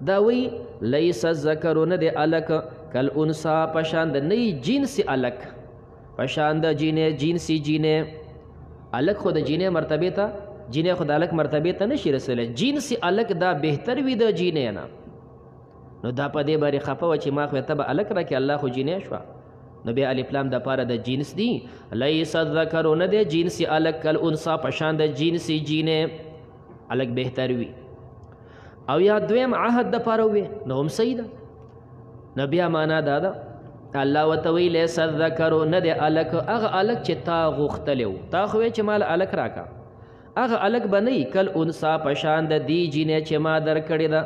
دا وایي لیس الذکر نه دی الک کالانثی په شان د نه جنسي الک په شان د جینې جنسي جینې الک خو د جینې مرتبې ته جینې خو د الک مرتبې ته نشي رسولی جنسي الک دا بهتر وي د جینې نه نو دا په دې باندې خفه وه چې ما خو ته به الک راکړې الله خو جینې شوه نو بیا الف لام دپاره د جنس دی لیس الذکر نه دی جنسي الک کالانثی په شان د جنسي جینې الک بهتر وي او یا دویم عهد دپاره وي نو هم صحیح ده نو بیا معنا دا ده الله ورته وی لیس الذکر نه دی الک هغه الک چې تا غوښتلی و تا خو وی چې مال الک راکړه هغه الک به نه وي کالانثی په شان د دې جینې چې ما درکړې ده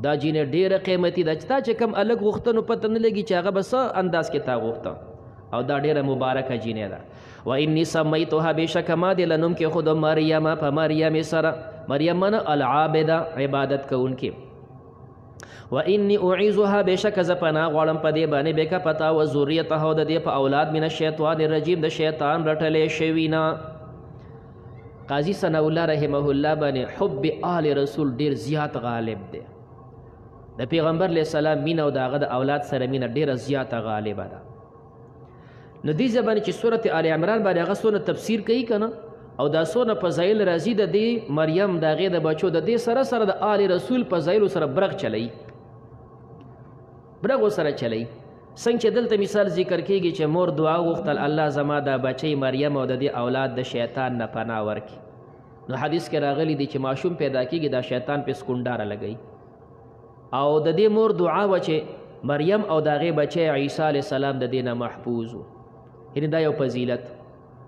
دا جینې ډېره قیمتي ده چې تا چې کوم الک غوښته نو پته نه لګي چې هغه به څه انداز کې تا غوښته او دا ډېره مبارکه جینې ده و انی سمیتها بېشکه ما دې له نوم کې خود مریم په مریم سره مریم منه العابده عبادت کوونکې و انی اعیذها بشک ز پناه غواړم په دې باندې بک پتا و ذریته د دې په اولاد من الشیطان الرجیم د شیطان رټلې شوی نه قاضی ثناء الله رحمه الله باندې حب آل رسول ډیر زیات غالب دی د پیغمبر علیه السلام مینه او دغه د اولاد سره مینه ډیره زیاته غالبه ده نو دې زبانه چې سورته آل عمران باندې هغه سونه تفسیر کوي کنه او دا سونه فضایل راځي د دې مریم دغه د بچو د دې سره سره د آل رسول فضایل سره برغ چلی برغ سره چلی څنګه چې دلته مثال ذکر کیږي چې مور دعا غوښتل الله زما د بچی مریم او د دې اولاد د شیطان نه پناه ورکړي نو حدیث کې راغلی دی چې ماشوم پیدا کیږي دا شیطان په سکونډاره لګي او د دې مور دعا و چې مریم او دغه بچی عیسی علیه السلام د دینه محفوظ وو یعنی دا یو فضیلت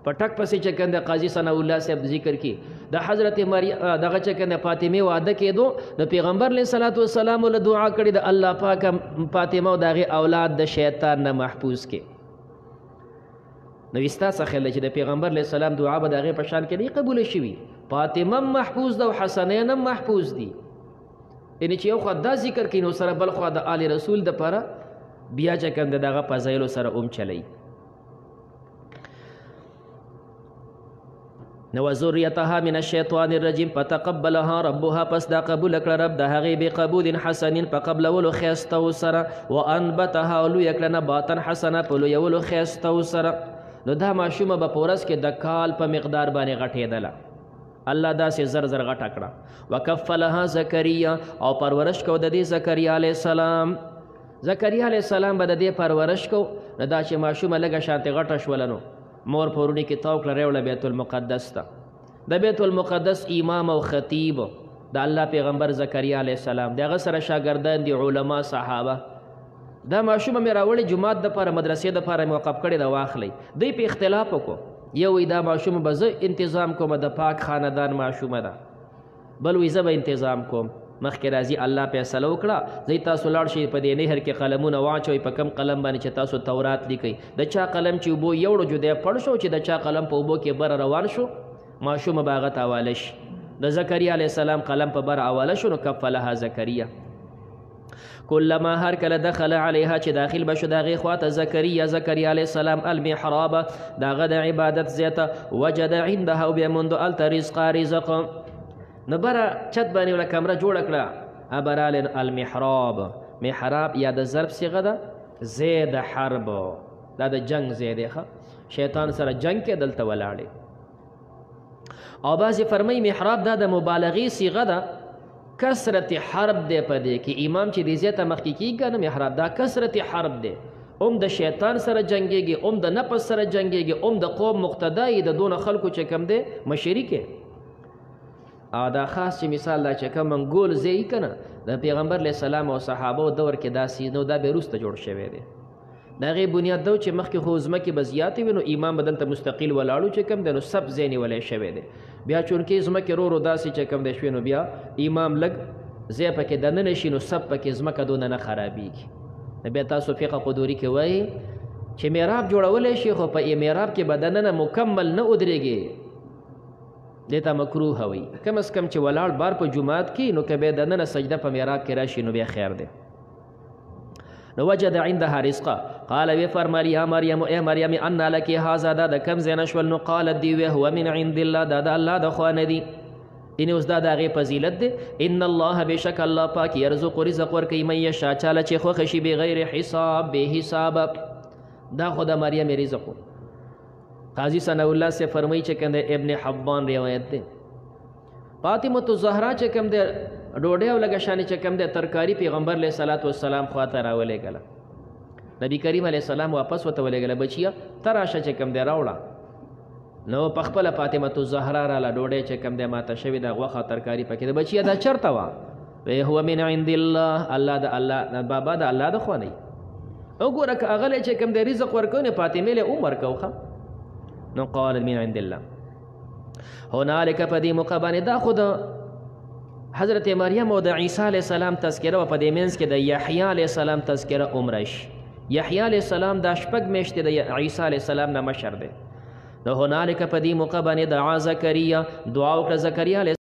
پټک پسې چې کنده قاضی ثنا الله صاحب ذکر کی د حضرت مریم دغه چې کنده فاطمه واده کېدو د پیغمبر علیه الصلاۃ والسلام له دعا کړې د الله پاک فاطمه او دغه اولاد د شیطان نه محفوظ کې نو استاسه خل چې د پیغمبر علیه السلام دعا به دغه په شان کې نه قبول شي فاطمه محفوظ ده او حسنین محفوظ دي یعنی چې یو خو دا ذکر کینو سره بل خو د آل رسول د پاره بیا چې کنده دغه فضایل سره چلی نو ذریتها من الشیطان الرجیم فتقبلها ربها پس دا قبول کړه رب د هغې بقبول حسن په قبلولو ښایستو سره وانبتها او لویه کړه نباتا حسنه په لویولو ښایستو سره. نو دا ماشومه به په ورځ کې د کال په مقدار باندې غټېدله. الله داسې زر زر غټه کړه. وکفلها زکریا او پرورش کو د دې زکریا علیه السلام. زکریا علیه السلام به د دې پرورش کو. نو دا چې ماشومه لږه شانتې غټه شوله نو مور پورونی کې تاو کړه ریوړه بیت المقدس ته. د بیت المقدس امام او خطیب د الله پیغمبر زکریا علیه السلام، د هغه سره شاګردان دي علما صحابه. دا ماشومه مې راوړې جومات دپاره مدرسې دپاره مې وقف کړې ده واخلئ. دوی په اختلاف وکړو، یو وایي دا ماشومه به زه انتظام کوم د پاک خاندان ماشومه ده، بل وایي زه به انتظام کوم. مخکې راځي الله فیصله وکړه ځئ تاسو لاړ شئ په دې نهر کې قلمونه واچوئ په کم قلم باندې چې تاسو تورات لیکئ. د چا قلم چې اوبو یوړو جدی پړ شو چې د چا قلم په اوبو کې بره روان شو ماشومه به هغه ته حواله شي. د زکریا علیه السلام قلم په بره حواله شو نو کفلها زکریا. کلما هر کله دخل علیها چې داخل به شو د هغې خواته زکریا علیه السلام المحراب د هغه د عبادت ځای ته وجد عندها او بیا موندو هلته رزقا رزق. نو بره چت باندې وله کمره جوړه کړه ابرال المحراب. محراب یا د ضرب صیغه ده، ځای د حرب، دا د جنگ ځای دی. شیطان سره جنگ کې دلته ولاړې. او بعضې فرمایي محراب دا د مبالغې صیغه ده، کثرت حرب دی په دې کې. امام چې دې ځای ته مخکې کېږي نو محراب دا کثرت حرب دی، هم د شیطان سره جنګېږي، هم د نفس سره جنګېږي، هم د قوم مقتدا یې د دونه خلکو چې کم دی مشري کې. او دا خاص چې مثال دا چې کوم منګول ځای که نه د پیغمبر علیه السلام او صحابو دور کې داسې نو دا بیا وروسته جوړ شوی دی. د هغې بنیاد دا چې مخکې خو ځمکې به زیاتې وي نو امام به دلته مستقل ولاړو چې کوم دی نو سب ځای نیولی شوی دی. بیا چونکې ځمکې رو داسې چې کوم دی شوی نو بیا امام لږ ځای پکې دننه شي نو سب پکې ځمکه دونه نه خرابېږي. نو بیا تاسو فقه قدوري کې وایي چې محراب جوړولی شي خو په محراب کې به دننه مکمل نه ودرېږي، دیتا مکروه وي. کم از کم چې ولاړ بار په جماعت کې نو که بیا دننه سجده په محراب کې راشي نو بیا خیر دی. نو وجد عندها رزقا قال وی فرمایي یا مریم ای مریم ان لك هذا دا د کم ځای نه شول. نو قالت دی وی هو من عند الله، دا د الله د خوا نه دی. یعنې اوس دا د هغې فضیلت دی. ان الله بشک الله پاک یرزق رزق ورکوي من یشا چاله چې خوښه شي بغیر حساب بې حسابه. دا خو د مریم رزق و. قاضی ثناء الله سے فرمائی چې کوم دی ابن حبان روایت دی. فاطمة الزهرا چې کوم دی ډوډۍ او لږه شانې چې کوم دی ترکاري پیغمبر علیه صلات وسلام خواته راولېږله. نبي کریم علیه السلام واپس ورته ولېږله بچیه ته راشه چې کوم دی راوړه. نو په خپله فاطمة الزهرا راله ډوډۍ چې کوم دی ماته شوې ده غوښه ترکاري پکې ده. بچیه دا چېرته وه؟ وی هو من عند الله، الله د الله بابا د الله د خوا نه. وګوره که هغه چې کوم دی رزق ورکوي نو فاطمې له هم ورکوه. نو قال من عند الله. هنالک په دې موقع باندې دا خو د حضرت مریم او د عیسی علیه السلام تذکره و په دې منځ کې د یحیی علیه السلام تذکره هم راشي. یحیی علیه السلام دا شپږ میاشتې د عیسی علیه السلام نه مشر دی. نو هنالک په دې موقع باندې دعا زکریا دعا وکړه زکریا علیه